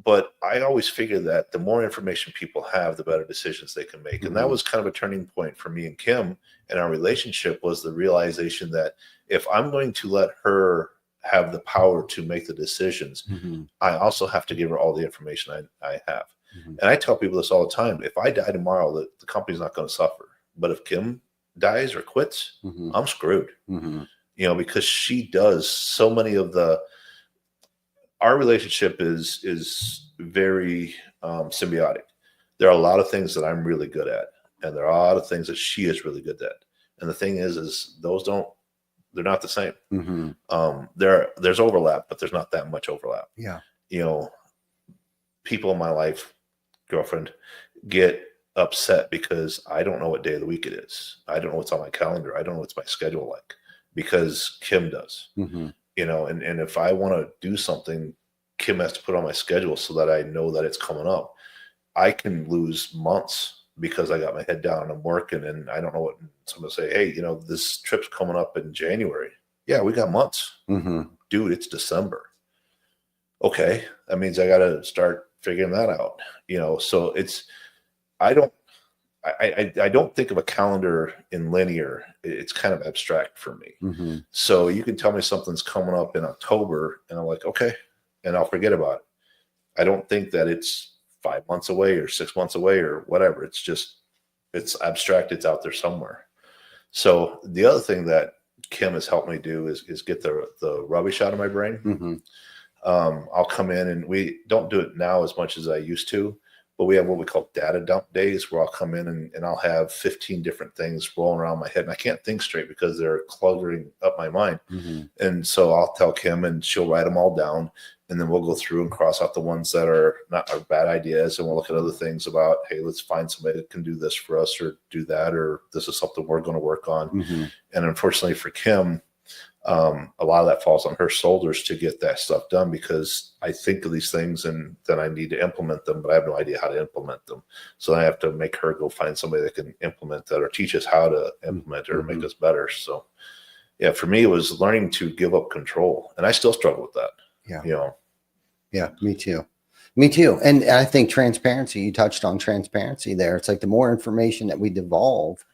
But I always figure that the more information people have, the better decisions they can make. Mm-hmm. And that was kind of a turning point for me and Kim in our relationship, was the realization that if I'm going to let her have the power to make the decisions, Mm-hmm. I also have to give her all the information I have. Mm-hmm. And I tell people this all the time. If I die tomorrow, the company's not going to suffer. But if Kim dies or quits, Mm-hmm. I'm screwed. Mm-hmm. You know, because she does so many of our relationship is very symbiotic. There are a lot of things that I'm really good at, and there are a lot of things that she is really good at. And the thing is they're not the same. Mm-hmm. There's overlap, but there's not that much overlap. Yeah. You know, people in my life, girlfriend, get upset because I don't know what day of the week it is. I don't know what's on my calendar. I don't know what's my schedule like, because Kim does. Mm-hmm. You know, and if I want to do something, Kim has to put on my schedule so that I know that it's coming up. I can lose months because I got my head down and I'm working and I don't know what. Someone say, hey, you know, this trip's coming up in January. Yeah, we got months. Mm-hmm. Dude, it's December. Okay, that means I got to start figuring that out. You know, so I don't think of a calendar in linear. It's kind of abstract for me. Mm-hmm. So you can tell me something's coming up in October and I'm like, okay, and I'll forget about it. I don't think that it's 5 months away or 6 months away or whatever. It's just, it's abstract. It's out there somewhere. So the other thing that Kim has helped me do is get the rubbish out of my brain. Mm-hmm. I'll come in, and we don't do it now as much as I used to, but we have what we call data dump days, where I'll come in and I'll have 15 different things rolling around my head, and I can't think straight because they're cluttering up my mind. Mm-hmm. And so I'll tell Kim, and she'll write them all down, and then we'll go through and cross out the ones that are bad ideas, and we'll look at other things about, hey, let's find somebody that can do this for us or do that, or this is something we're going to work on. Mm-hmm. And unfortunately for Kim, a lot of that falls on her shoulders to get that stuff done, because I think of these things and then I need to implement them, but I have no idea how to implement them. So I have to make her go find somebody that can implement that or teach us how to implement it or make us better. So yeah, for me, it was learning to give up control, and I still struggle with that. Yeah. You know? Yeah, me too. Me too. And I think transparency, you touched on transparency there. It's like the more information that we divulge,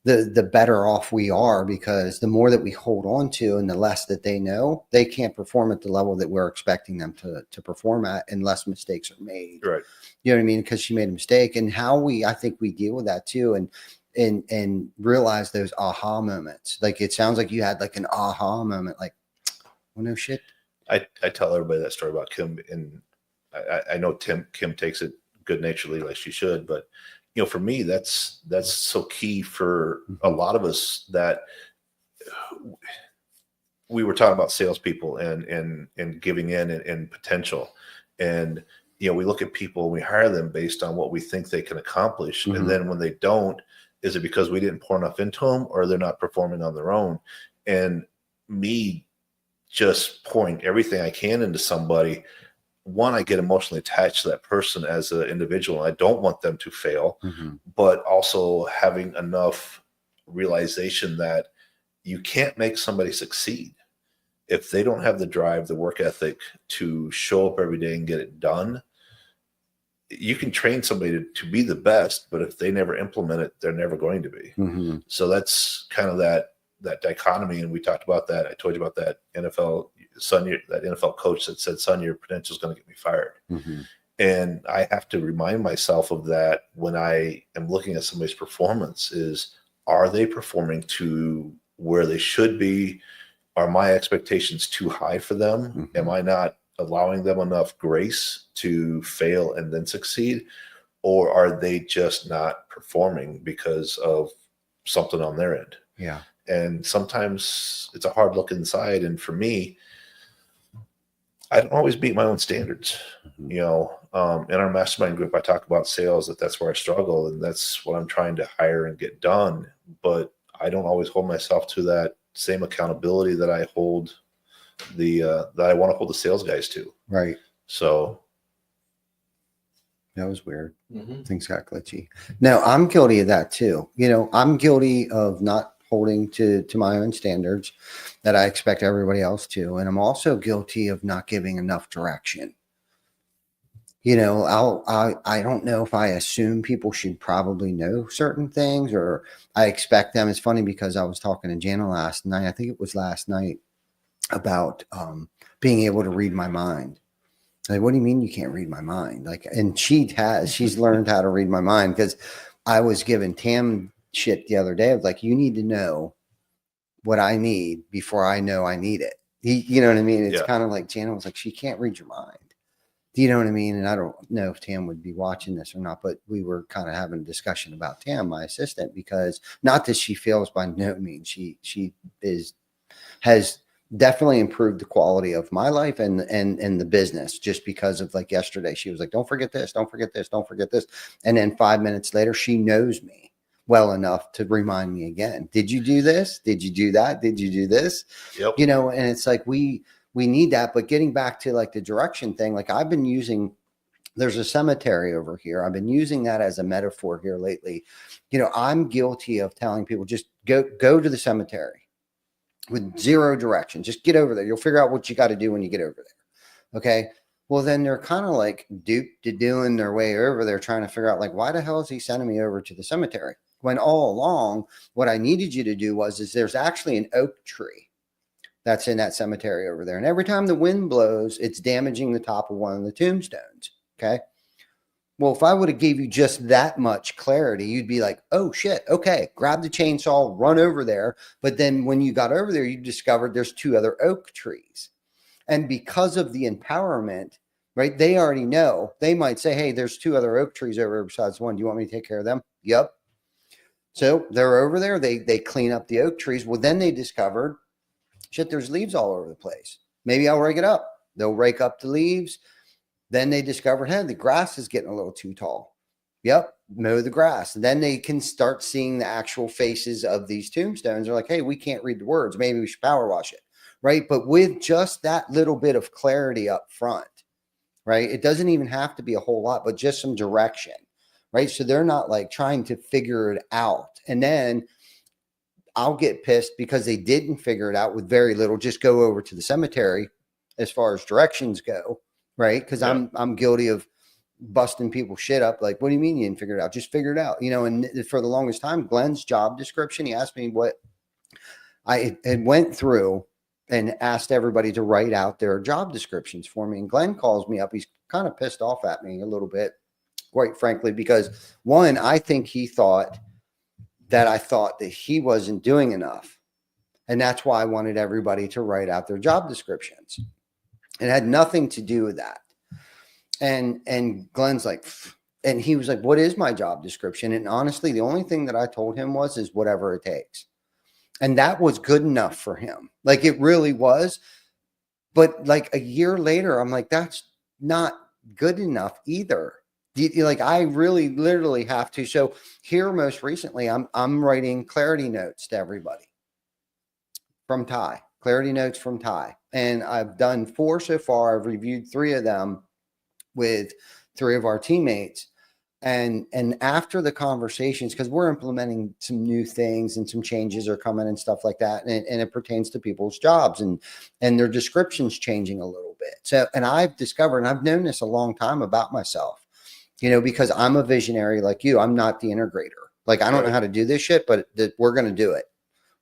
the better off we are, because the more that we hold on to and the less that they know, they can't perform at the level that we're expecting them to perform at unless mistakes are made. Right. You know what I mean? Because she made a mistake. And I think we deal with that too. And realize those aha moments. Like, it sounds like you had like an aha moment, like, well, no shit. I tell everybody that story about Kim, and I know Kim takes it good naturedly, like she should, but you know, for me, that's so key for a lot of us, that we were talking about salespeople and giving in and potential. And, you know, we look at people and we hire them based on what we think they can accomplish. Mm-hmm. And then when they don't, is it because we didn't pour enough into them, or they're not performing on their own? And me just pouring everything I can into somebody, one, I get emotionally attached to that person as an individual. I don't want them to fail, Mm-hmm. but also having enough realization that you can't make somebody succeed if they don't have the drive, the work ethic to show up every day and get it done. You can train somebody to be the best, but if they never implement it, they're never going to be. Mm-hmm. So that's kind of that dichotomy. And we talked about that. I told you about that NFL coach that said, son, your potential is going to get me fired. Mm-hmm. And I have to remind myself of that when I am looking at somebody's performance, is, are they performing to where they should be? Are my expectations too high for them? Mm-hmm. Am I not allowing them enough grace to fail and then succeed, or are they just not performing because of something on their end? Yeah. And sometimes it's a hard look inside. And for me, I don't always meet my own standards. Mm-hmm. You know, in our mastermind group, I talk about sales, that's where I struggle, and that's what I'm trying to hire and get done. But I don't always hold myself to that same accountability that I hold that I want to hold the sales guys to. Right. So that was weird. Things got glitchy. No, I'm guilty of that too. You know, I'm guilty of not holding to my own standards that I expect everybody else to. And I'm also guilty of not giving enough direction. You know, I don't know if I assume people should probably know certain things, or I expect them. It's funny because I was talking to Jana last night. I think it was last night, about being able to read my mind. Like, what do you mean you can't read my mind? Like, and she's learned how to read my mind, because I was giving Tam shit the other day of like, you need to know what I need before I know I need it. You know what I mean? It's kind of like Jana was like, she can't read your mind. Do you know what I mean? And I don't know if Tam would be watching this or not, but we were kind of having a discussion about Tam, my assistant, because not that she fails, by no means. She has definitely improved the quality of my life and the business, just because of, like, yesterday, she was like, don't forget this, don't forget this, don't forget this. And then 5 minutes later, she knows me well enough to remind me again. Did you do this? Did you do that? Did you do this? Yep. You know, and it's like, we need that. But getting back to like the direction thing, like I've been using, there's a cemetery over here. I've been using that as a metaphor here lately. You know, I'm guilty of telling people, just go to the cemetery with zero direction. Just get over there. You'll figure out what you got to do when you get over there. Okay. Well, then they're kind of like duped to doing their way over there, trying to figure out, like, why the hell is he sending me over to the cemetery? When all along, what I needed you to do is there's actually an oak tree that's in that cemetery over there. And every time the wind blows, it's damaging the top of one of the tombstones. Okay. Well, if I would have gave you just that much clarity, you'd be like, oh shit, okay, grab the chainsaw, run over there. But then when you got over there, you discovered there's 2 other oak trees. And because of the empowerment, right, they already know. They might say, hey, there's 2 other oak trees over besides one. Do you want me to take care of them? Yep. So they're over there. They clean up the oak trees. Well, then they discovered, shit, there's leaves all over the place. Maybe I'll rake it up. They'll rake up the leaves. Then they discovered, hey, the grass is getting a little too tall. Yep, mow the grass. And then they can start seeing the actual faces of these tombstones. They're like, hey, we can't read the words. Maybe we should power wash it, right? But with just that little bit of clarity up front, right? It doesn't even have to be a whole lot, but just some direction, right? So they're not like trying to figure it out. And then I'll get pissed because they didn't figure it out with very little. Just go over to the cemetery as far as directions go, right? Because I'm guilty of busting people's shit up. Like, what do you mean you didn't figure it out? Just figure it out, you know. And for the longest time, Glenn's job description, he asked me what I had went through and asked everybody to write out their job descriptions for me. And Glenn calls me up. He's kind of pissed off at me a little bit, quite frankly, because one, I think he thought that I thought that he wasn't doing enough. And that's why I wanted everybody to write out their job descriptions. It had nothing to do with that. And Glenn's like, and he was like, what is my job description? And honestly, the only thing that I told him is whatever it takes. And that was good enough for him. Like, it really was. But like a year later, I'm like, that's not good enough either. Like, I really literally have to. So here, most recently, I'm writing clarity notes to everybody from Ty, clarity notes from Ty. And I've done 4 so far. I've reviewed 3 of them with 3 of our teammates. And after the conversations, because we're implementing some new things and some changes are coming and stuff like that. And it pertains to people's jobs and their descriptions changing a little bit. So, and I've discovered, and I've known this a long time about myself, you know, because I'm a visionary like you. I'm not the integrator. Like, I don't know how to do this shit, but we're going to do it.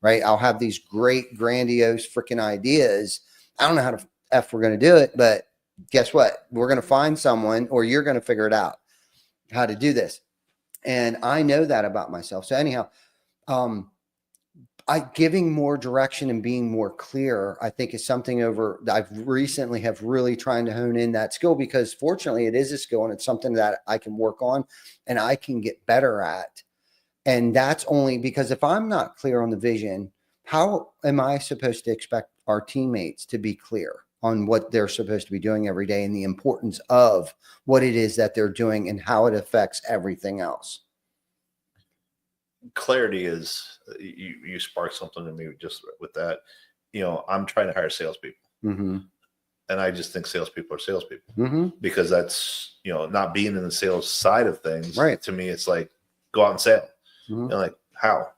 Right. I'll have these great, grandiose freaking ideas. I don't know how to we're going to do it, but guess what? We're going to find someone, or you're going to figure it out how to do this. And I know that about myself. So anyhow, giving more direction and being more clear, I think, is something I've recently have really trying to hone in that skill, because fortunately it is a skill and it's something that I can work on and I can get better at. And that's only because if I'm not clear on the vision, how am I supposed to expect our teammates to be clear on what they're supposed to be doing every day and the importance of what it is that they're doing and how it affects everything else? Clarity is, you spark something in me just with that. I'm trying to hire salespeople, Mm-hmm. and I just think salespeople are salespeople, Mm-hmm. because that's, not being in the sales side of things. Right. To me, it's like, go out and sell. Mm-hmm. And like, how?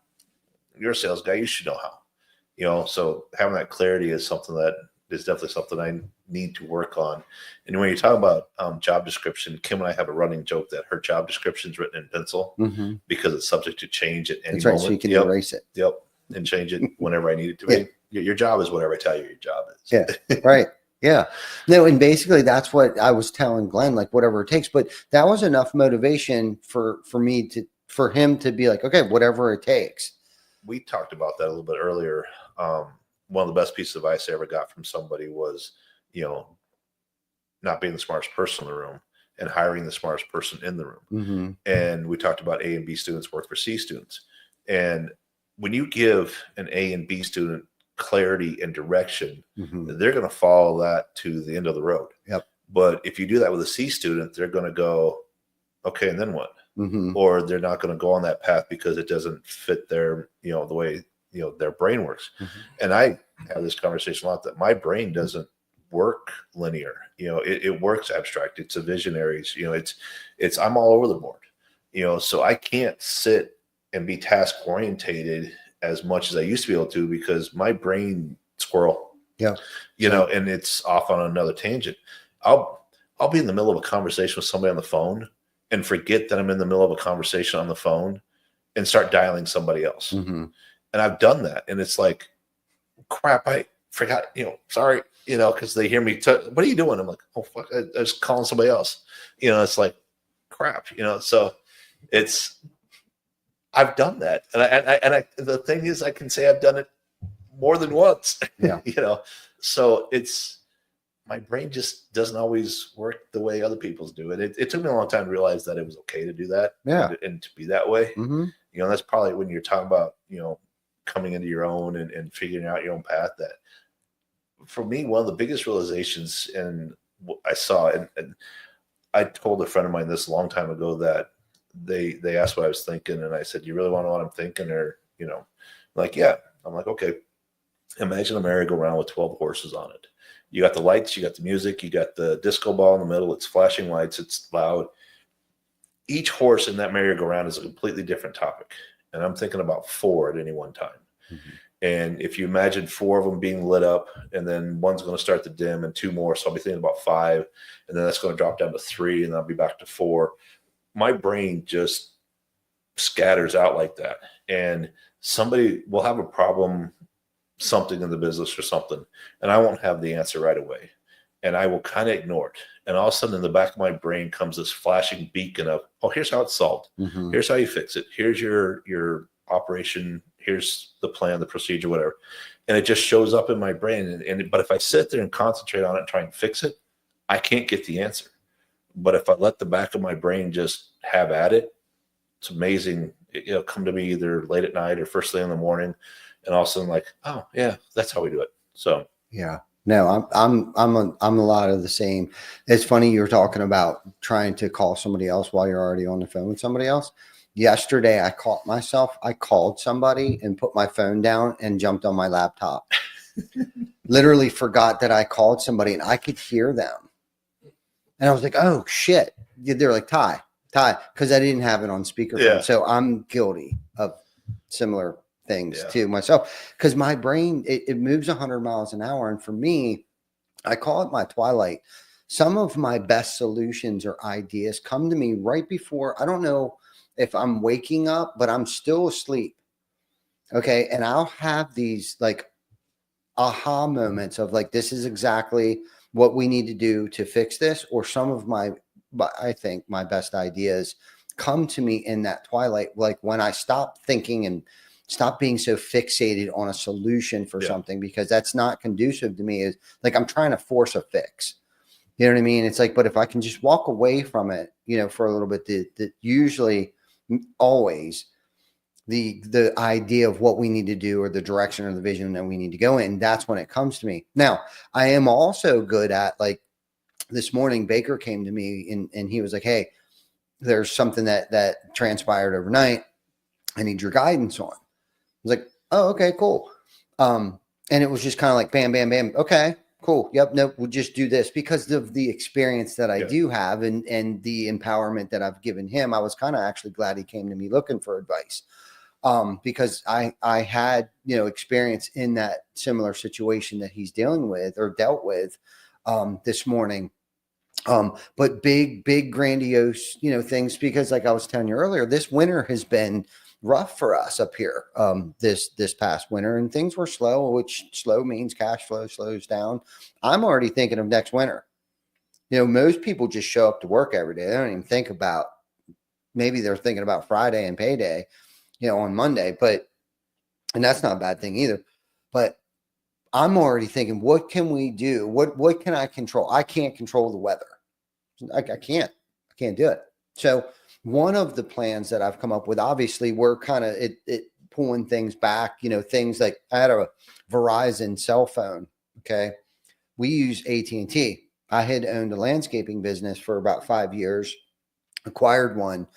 You're a sales guy, you should know how. So having that clarity is something that is definitely something I need to work on. And when you talk about job description, Kim and I have a running joke that her job description is written in pencil, Mm-hmm. because it's subject to change at any That's right. moment. So you can Yep. erase it. Yep. And change it whenever I need it to be. Your job is whatever I tell you your job is. Yeah. Right. Yeah. No, and basically that's what I was telling Glenn, like whatever it takes. But that was enough motivation for him to be like, okay, whatever it takes. We talked about that a little bit earlier. One of the best pieces of advice I ever got from somebody was, not being the smartest person in the room and hiring the smartest person in the room. Mm-hmm. And we talked about A and B students work for C students. And when you give an A and B student clarity and direction, Mm-hmm. they're going to follow that to the end of the road. Yep. But if you do that with a C student, they're going to go, okay, and then what? Mm-hmm. Or they're not going to go on that path because it doesn't fit their, the way, their brain works. Mm-hmm. And I have this conversation a lot that my brain doesn't work linear. It works abstract. It's a visionary. It's I'm all over the board. So I can't sit and be task orientated as much as I used to be able to, because my brain squirrel. Yeah. And it's off on another tangent. I'll be in the middle of a conversation with somebody on the phone and forget that I'm in the middle of a conversation on the phone and start dialing somebody else. Mm-hmm. And I've done that. And it's like, crap, I forgot, sorry, because they hear me, what are you doing? I'm like, oh, fuck, I was calling somebody else. It's like, crap, so I've done that. And the thing is, I can say I've done it more than once. Yeah. So my brain just doesn't always work the way other people's do it. It took me a long time to realize that it was okay to do that. Yeah. And to be that way. Mm-hmm. That's probably when you're talking about, coming into your own and figuring out your own path. That for me, one of the biggest realizations, and I saw, and I told a friend of mine this a long time ago, that they asked what I was thinking. And I said, you really want to know what I'm thinking? Or, like, yeah. I'm like, okay, imagine a merry-go-round with 12 horses on it. You got the lights, you got the music, you got the disco ball in the middle. It's flashing lights. It's loud. Each horse in that merry-go-round is a completely different topic. And I'm thinking about 4 at any one time. Mm-hmm. And if you imagine 4 of them being lit up, and then one's going to start to dim and 2 more. So I'll be thinking about 5, and then that's going to drop down to 3, and then I'll be back to 4. My brain just scatters out like that. And somebody will have a problem, something in the business or something, and I won't have the answer right away. And I will kind of ignore it. And all of a sudden in the back of my brain comes this flashing beacon of, oh, here's how it's solved. Mm-hmm. Here's how you fix it. Here's your operation. Here's the plan, the procedure, whatever. And it just shows up in my brain. But if I sit there and concentrate on it and try and fix it, I can't get the answer. But if I let the back of my brain just have at it, it's amazing. It'll come to me either late at night or first thing in the morning. And all of a sudden, like, oh yeah, that's how we do it. So yeah. No, I'm a lot of the same. It's funny you were talking about trying to call somebody else while you're already on the phone with somebody else. Yesterday, I caught myself. I called somebody and put my phone down and jumped on my laptop. Literally forgot that I called somebody and I could hear them. And I was like, oh shit. They're like, Ty, because I didn't have it on speakerphone. Yeah. So I'm guilty of similar things to myself, because my brain, it moves 100 miles an hour. And for me, I call it my twilight. Some of my best solutions or ideas come to me right before, I don't know if I'm waking up, but I'm still asleep. Okay. And I'll have these like aha moments of like, this is exactly what we need to do to fix this. Or some of I think my best ideas come to me in that twilight, like when I stop thinking and stop being so fixated on a solution for something, because that's not conducive to me. Is like, I'm trying to force a fix. You know what I mean? It's like, but if I can just walk away from it, for a little bit, that usually always the idea of what we need to do, or the direction or the vision that we need to go in, that's when it comes to me. Now, I am also good at, like, this morning, Baker came to me and he was like, hey, there's something that transpired overnight I need your guidance on. I was like, oh, okay, cool. And it was just kind of like, bam, bam, bam. Okay, cool. Yep. Nope. We'll just do this, because of the experience that I do have, and the empowerment that I've given him. I was kind of actually glad he came to me looking for advice. Because I had, experience in that similar situation that he's dealing with or dealt with, this morning. But big, grandiose, things, because like I was telling you earlier, this winter has been rough for us up here, this past winter, and things were slow, which slow means cash flow slows down. I'm already thinking of next winter. Most people just show up to work every day. They don't even think about, maybe they're thinking about Friday and payday, on Monday, and that's not a bad thing either. But I'm already thinking, what can we do? What can I control? I can't control the weather. I can't do it. So one of the plans that I've come up with, obviously we're kind of it pulling things back, things like, I had a Verizon cell phone. Okay. We use AT&T. I had owned a landscaping business for about 5 years, acquired one.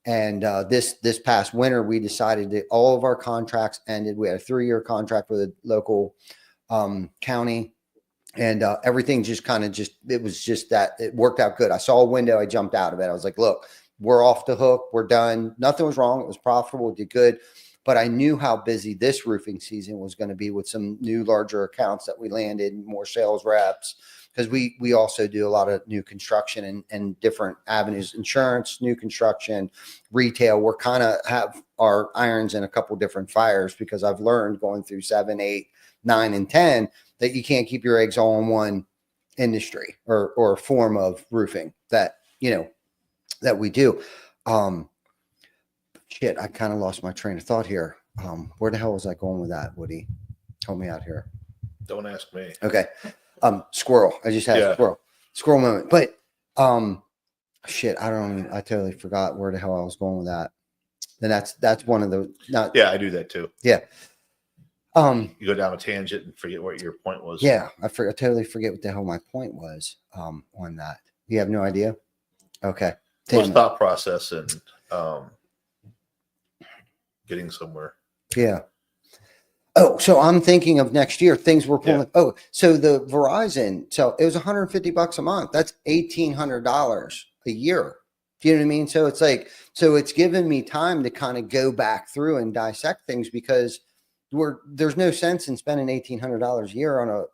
And this past winter, we decided that all of our contracts ended. We had a 3-year contract with a local county, and everything just kind of it was just that it worked out good. I saw a window. I jumped out of it. I was like, look, we're off the hook. We're done. Nothing was wrong. It was profitable. It did good. But I knew how busy this roofing season was going to be with some new larger accounts that we landed, more sales reps, because we also do a lot of new construction and different avenues, insurance, new construction, retail. We're kind of have our irons in a couple different fires, because I've learned going through 7, 8, 9, and 10 that you can't keep your eggs all in one industry or form of roofing that we do. Shit, I kind of lost my train of thought here. Where the hell was I going with that, Woody? Help me out here. Don't ask me. Okay. Squirrel. I just had a squirrel moment. But shit, I totally forgot where the hell I was going with that. And that's one of the I do that too. Yeah. You go down a tangent and forget what your point was. Yeah, I totally forget what the hell my point was on that. You have no idea? Okay. What's thought process and getting somewhere? Yeah. Oh, so I'm thinking of next year. Things were pulling. Yeah. Oh, so the Verizon. So it was $150 a month. That's $1,800 a year. Do you know what I mean? So it's like, it's given me time to kind of go back through and dissect things, because there's no sense in spending $1,800 a year on a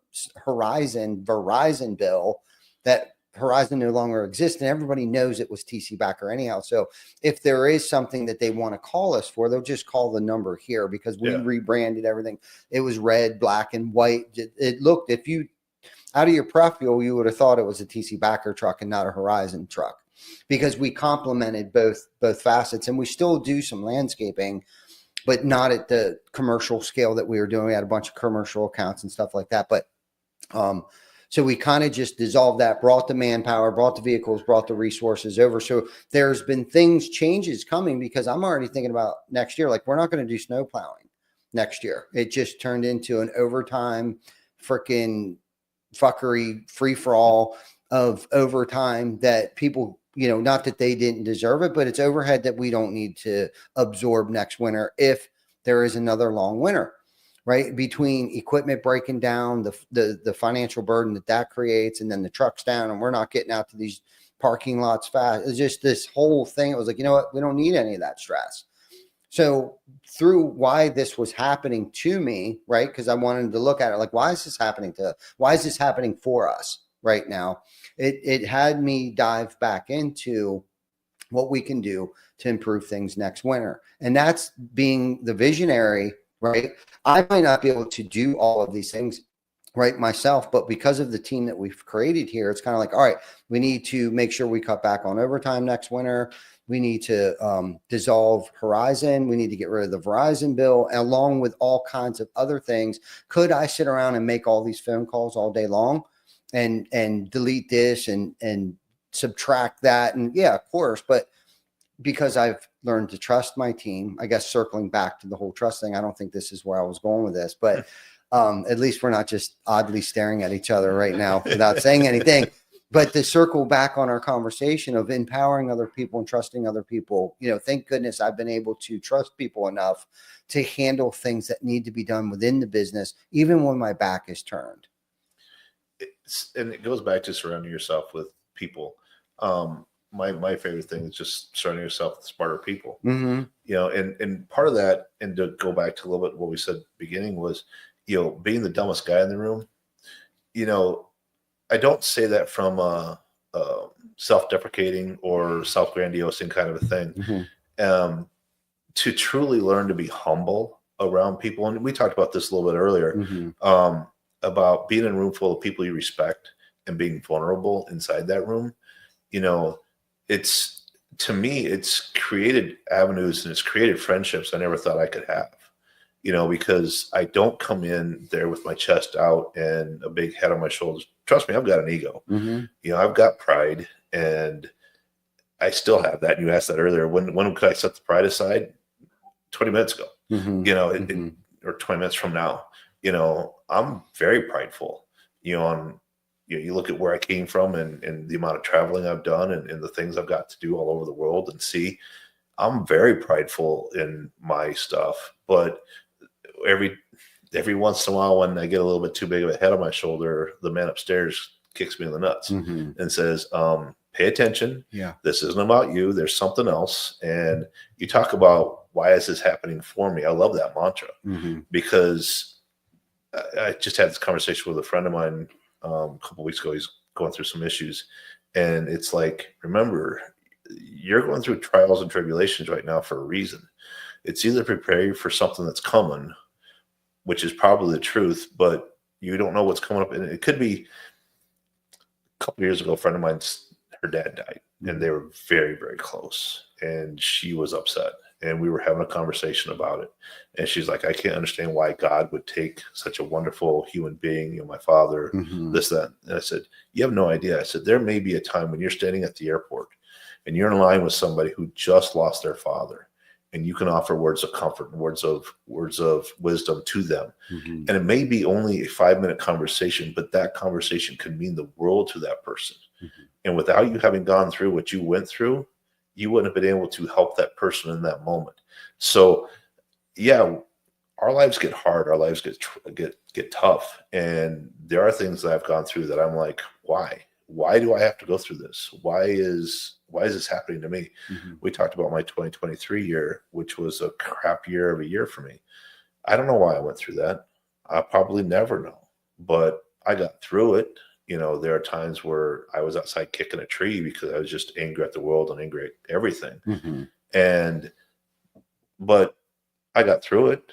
Verizon bill that Horizon no longer exists, and everybody knows it was TC Backer anyhow. So if there is something that they want to call us for, they'll just call the number here, because we rebranded everything. It was red, black, and white. It looked, if you out of your profile, you would have thought it was a TC Backer truck and not a Horizon truck, because we complemented both facets, and we still do some landscaping, but not at the commercial scale that we were doing. We had a bunch of commercial accounts and stuff like that. But so we kind of just dissolved that, brought the manpower, brought the vehicles, brought the resources over. So there's been changes coming, because I'm already thinking about next year. Like, we're not going to do snow plowing next year. It just turned into an overtime freaking fuckery free for all of overtime that people, not that they didn't deserve it, but it's overhead that we don't need to absorb next winter if there is another long winter. Right, between equipment breaking down, the financial burden that creates, and then the trucks down, and we're not getting out to these parking lots fast. It's just this whole thing. It was like, you know what? We don't need any of that stress. So through why this was happening to me, right? Because I wanted to look at it like, why is this happening for us right now? It had me dive back into what we can do to improve things next winter, and that's being the visionary. Right. I might not be able to do all of these things right myself, but because of the team that we've created here, it's kind of like, all right, we need to make sure we cut back on overtime next winter. We need to dissolve Horizon. We need to get rid of the Verizon bill, along with all kinds of other things. Could I sit around and make all these phone calls all day long and delete this and subtract that? And yeah, of course. But because I've learned to trust my team, I guess circling back to the whole trust thing, I don't think this is where I was going with this, but at least we're not just oddly staring at each other right now without saying anything. But to circle back on our conversation of empowering other people and trusting other people, thank goodness I've been able to trust people enough to handle things that need to be done within the business, even when my back is turned. And it goes back to surrounding yourself with people. My favorite thing is just surrounding yourself with smarter people. Mm-hmm. And part of that, and to go back to a little bit what we said at the beginning was, being the dumbest guy in the room. I don't say that from a self-deprecating or self-grandiosing kind of a thing. Mm-hmm. To truly learn to be humble around people, and we talked about this a little bit earlier, Mm-hmm. About being in a room full of people you respect and being vulnerable inside that room. To me, it's created avenues and it's created friendships I never thought I could have. Because I don't come in there with my chest out and a big head on my shoulders. Trust me, I've got an ego. Mm-hmm. I've got pride, and I still have that. And you asked that earlier. When could I set the pride aside? 20 minutes ago, Mm-hmm. or 20 minutes from now. I'm very prideful. You look at where I came from and the amount of traveling I've done and the things I've got to do all over the world and see. I'm very prideful in my stuff, but every once in a while, when I get a little bit too big of a head on my shoulder, the man upstairs kicks me in the nuts Mm-hmm. and says, pay attention. Yeah. This isn't about you. There's something else. And you talk about, why is this happening for me? I love that mantra Mm-hmm. because I just had this conversation with a friend of mine a couple of weeks ago. He's going through some issues, and it's like, remember, you're going through trials and tribulations right now for a reason. It's either prepare you for something that's coming, which is probably the truth, but you don't know what's coming up. And it could be a couple of years ago, a friend of mine's, her dad died, and they were very, very close, and she was upset. And we were having a conversation about it. And she's like, I can't understand why God would take such a wonderful human being, my father, Mm-hmm. this, that. And I said, you have no idea. I said, there may be a time when you're standing at the airport and you're in line with somebody who just lost their father, and you can offer words of comfort and words of wisdom to them. Mm-hmm. And it may be only a 5-minute conversation, but that conversation could mean the world to that person. Mm-hmm. And without you having gone through what you went through, you wouldn't have been able to help that person in that moment. So yeah, our lives get hard. Our lives get tough. And there are things that I've gone through that I'm like, why do I have to go through this? Why is this happening to me? Mm-hmm. We talked about my 2023 year, which was a crap year of a year for me. I don't know why I went through that. I'll probably never know, but I got through it. There are times where I was outside kicking a tree because I was just angry at the world and angry at everything. Mm-hmm. But I got through it.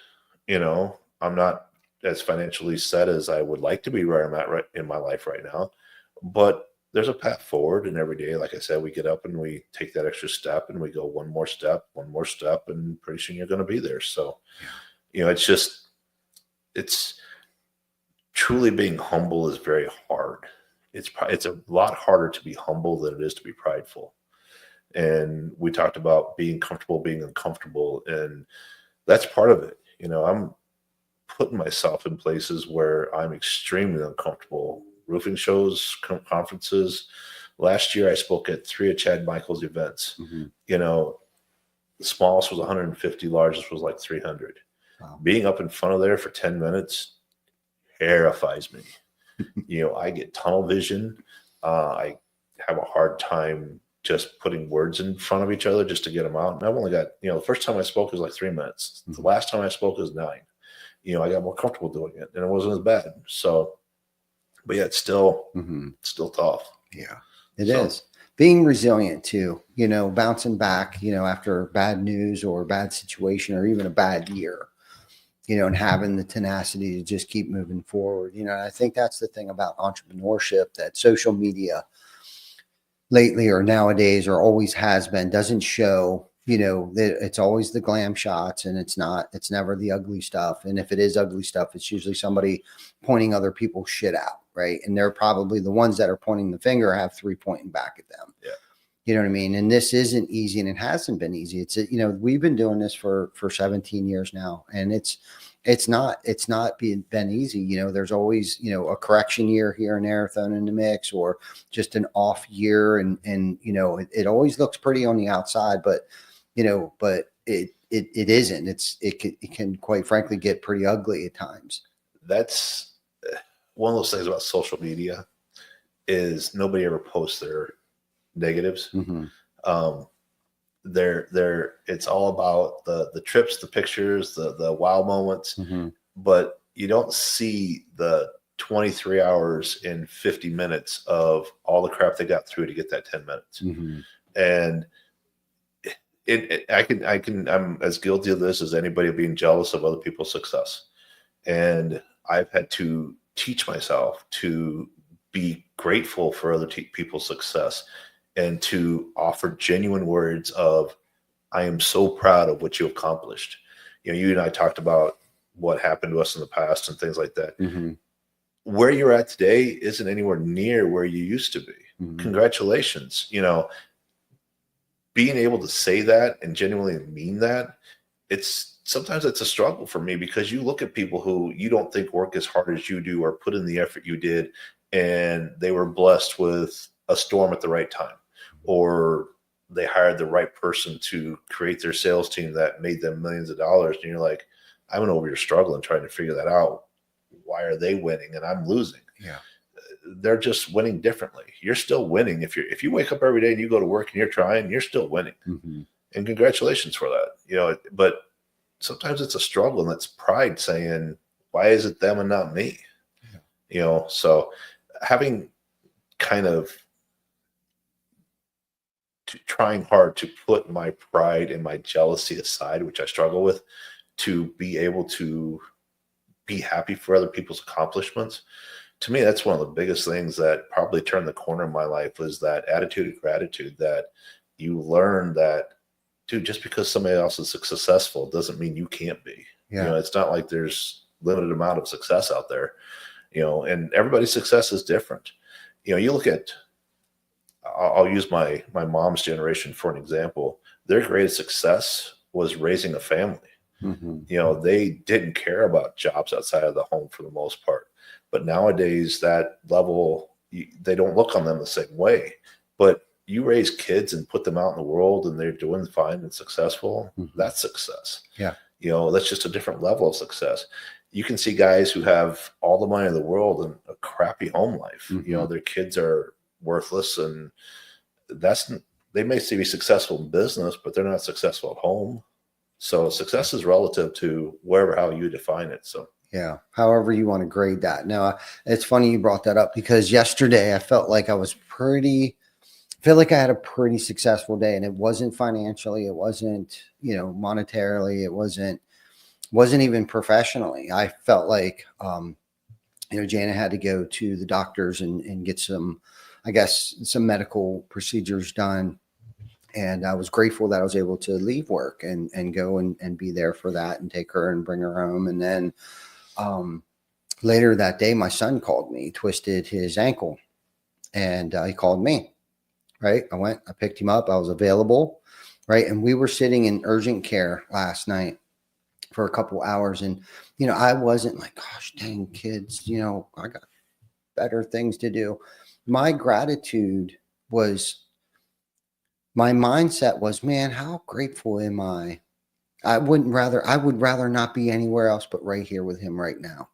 I'm not as financially set as I would like to be where I'm at right in my life right now, but there's a path forward. And every day, like I said, we get up and we take that extra step and we go one more step, and pretty soon you're going to be there. So, it's truly being humble is very hard. It's a lot harder to be humble than it is to be prideful. And we talked about being comfortable, being uncomfortable, and that's part of it. I'm putting myself in places where I'm extremely uncomfortable. Roofing shows, conferences. Last year, I spoke at 3 of Chad Michael's events. Mm-hmm. The smallest was 150, largest was like 300. Wow. Being up in front of there for 10 minutes terrifies me. I get tunnel vision. I have a hard time just putting words in front of each other just to get them out. And I've only got, the first time I spoke was like 3 minutes. Mm-hmm. The last time I spoke was 9. I got more comfortable doing it, and it wasn't as bad. So, but yeah, it's still tough. Yeah, it is. Being resilient too, bouncing back, after bad news or a bad situation or even a bad year, and having the tenacity to just keep moving forward. I think that's the thing about entrepreneurship, that social media lately or nowadays or always has been doesn't show, that it's always the glam shots, and it's never the ugly stuff. And if it is ugly stuff, it's usually somebody pointing other people's shit out, right? And they're probably the ones that are pointing the finger have three pointing back at them. Yeah. You know what I mean? And this isn't easy, and it hasn't been easy. It's, we've been doing this for 17 years now, and it's not been easy. There's always, a correction year here and there thrown in the mix, or just an off year. And it always looks pretty on the outside, but it isn't. It can quite frankly get pretty ugly at times. That's one of those things about social media is nobody ever posts their negatives. Mm-hmm. It's all about the trips, the pictures, the wow moments, Mm-hmm. but you don't see the 23 hours and 50 minutes of all the crap they got through to get that 10 minutes. Mm-hmm. And I'm as guilty of this as anybody, being jealous of other people's success. And I've had to teach myself to be grateful for other people's success, and to offer genuine words of, I am so proud of what you accomplished. You and I talked about what happened to us in the past and things like that. Mm-hmm. Where you're at today isn't anywhere near where you used to be. Mm-hmm. Congratulations. Being able to say that and genuinely mean that, sometimes it's a struggle for me, because you look at people who you don't think work as hard as you do or put in the effort you did, and they were blessed with a storm at the right time, or they hired the right person to create their sales team that made them millions of dollars. And you're like, I went over here struggling trying to figure that out. Why are they winning and I'm losing? Yeah. They're just winning differently. You're still winning. If you wake up every day and you go to work and you're trying, you're still winning. Mm-hmm. And congratulations for that. But sometimes it's a struggle, and it's pride saying, why is it them and not me? Yeah. So having kind of trying hard to put my pride and my jealousy aside, which I struggle with, to be able to be happy for other people's accomplishments. To me, that's one of the biggest things that probably turned the corner in my life, was that attitude of gratitude, that you learn that, dude, just because somebody else is successful doesn't mean you can't be. Yeah. It's not like there's limited amount of success out there, and everybody's success is different. You look at, I'll use my mom's generation for an example. Their greatest success was raising a family. Mm-hmm. They didn't care about jobs outside of the home for the most part. But nowadays, that level, they don't look on them the same way. But you raise kids and put them out in the world and they're doing fine and successful, Mm-hmm. that's success. Yeah. That's just a different level of success. You can see guys who have all the money in the world and a crappy home life. Mm-hmm. Their kids are worthless, and they may be successful in business, but they're not successful at home. So success is relative to how you define it. So yeah, however you want to grade that. Now, it's funny you brought that up, because yesterday I felt like I had a pretty successful day, and it wasn't financially, it wasn't, monetarily, it wasn't even professionally. I felt like, Jana had to go to the doctors and get some medical procedures done. And I was grateful that I was able to leave work and go and be there for that, and take her and bring her home. And then later that day, my son called me, twisted his ankle, and he called me. Right. I picked him up. I was available. Right. And we were sitting in urgent care last night for a couple hours. And, I wasn't like, gosh, dang kids, I got better things to do. My mindset was, man, how grateful am I? I would rather not be anywhere else but right here with him right now.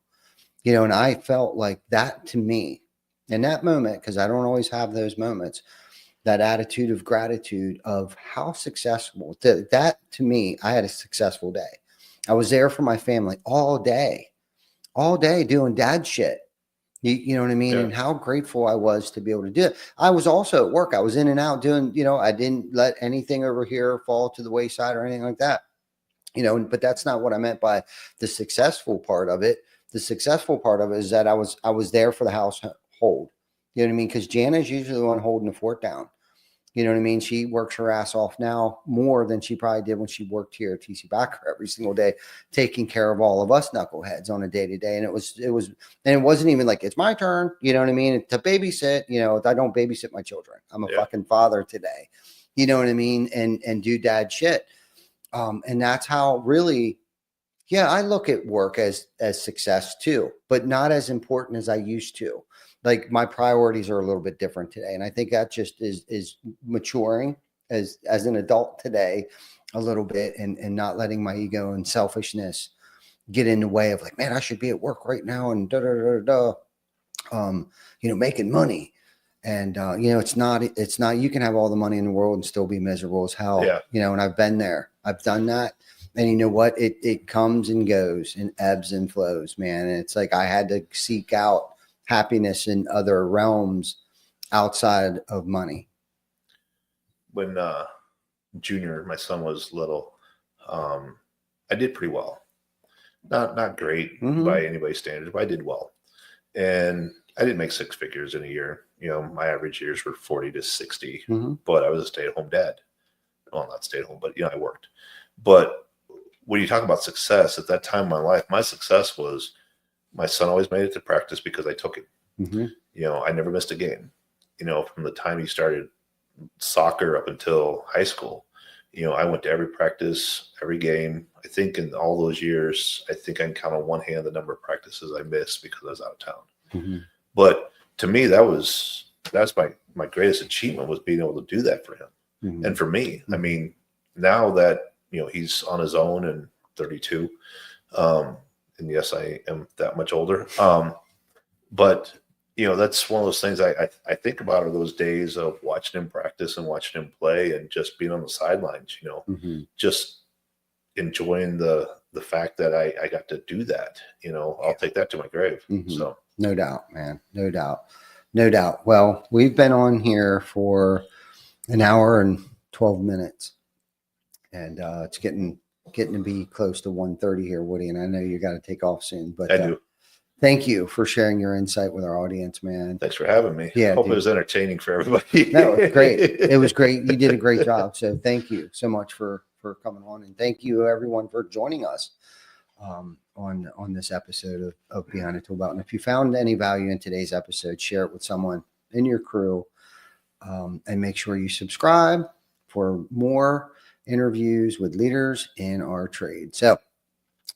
And I felt like that, to me, in that moment, because I don't always have those moments, that attitude of gratitude of how successful that to me, I had a successful day. I was there for my family all day doing dad shit. You know what I mean? Yeah. And how grateful I was to be able to do it. I was also at work. I was in and out doing, I didn't let anything over here fall to the wayside or anything like that, but that's not what I meant by the successful part of it. The successful part of it is that I was there for the household. You know what I mean? Because Jana's usually the one holding the fort down. You know what I mean? She works her ass off now more than she probably did when she worked here at TC Backer every single day, taking care of all of us knuckleheads on a day to day. And it wasn't even like, it's my turn. You know what I mean? To babysit, I don't babysit my children. I'm a fucking father today. You know what I mean? And do dad shit. And that's how really, I look at work as success too, but not as important as I used to. Like my priorities are a little bit different today. And I think that just is maturing as an adult today a little bit and not letting my ego and selfishness get in the way of like, man, I should be at work right now and making money. And, it's not, you can have all the money in the world and still be miserable as hell, and I've been there, I've done that. And you know what? It comes and goes and ebbs and flows, man. And it's like, I had to seek out happiness in other realms outside of money. When Junior, my son, was little, I did pretty well. Not great by anybody's standards, but I did well. And I didn't make six figures in a year. My average years were 40 to 60, but I was a stay-at-home dad. Well, not stay-at-home, but I worked. But when you talk about success at that time in my life, my success was my son always made it to practice because I took him. I never missed a game. From the time he started soccer up until high school, I went to every practice, every game. I think in all those years, I think I can count on one hand the number of practices I missed because I was out of town. But to me, that's my greatest achievement, was being able to do that for him. And for me, I mean, now that, he's on his own and 32, and yes, I am that much older. But that's one of those things I think about, are those days of watching him practice and watching him play and just being on the sidelines, just enjoying the fact that I got to do that. I'll take that to my grave. So no doubt, man. No doubt. Well, we've been on here for an hour and 12 minutes, and it's getting to be close to 1:30 here, Woody. And I know you got to take off soon, but I do. Thank you for sharing your insight with our audience, man. Thanks for having me. Yeah, hope it was entertaining for everybody. No, it was great. It was great. You did a great job. So thank you so much for coming on, and thank you everyone for joining us on this episode of Behind the ToolBelt. And if you found any value in today's episode, share it with someone in your crew, and make sure you subscribe for more interviews with leaders in our trade. So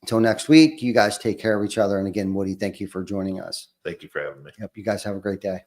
until next week, you guys take care of each other. And again, Woody, thank you for joining us. Thank you for having me. Yep. You guys have a great day.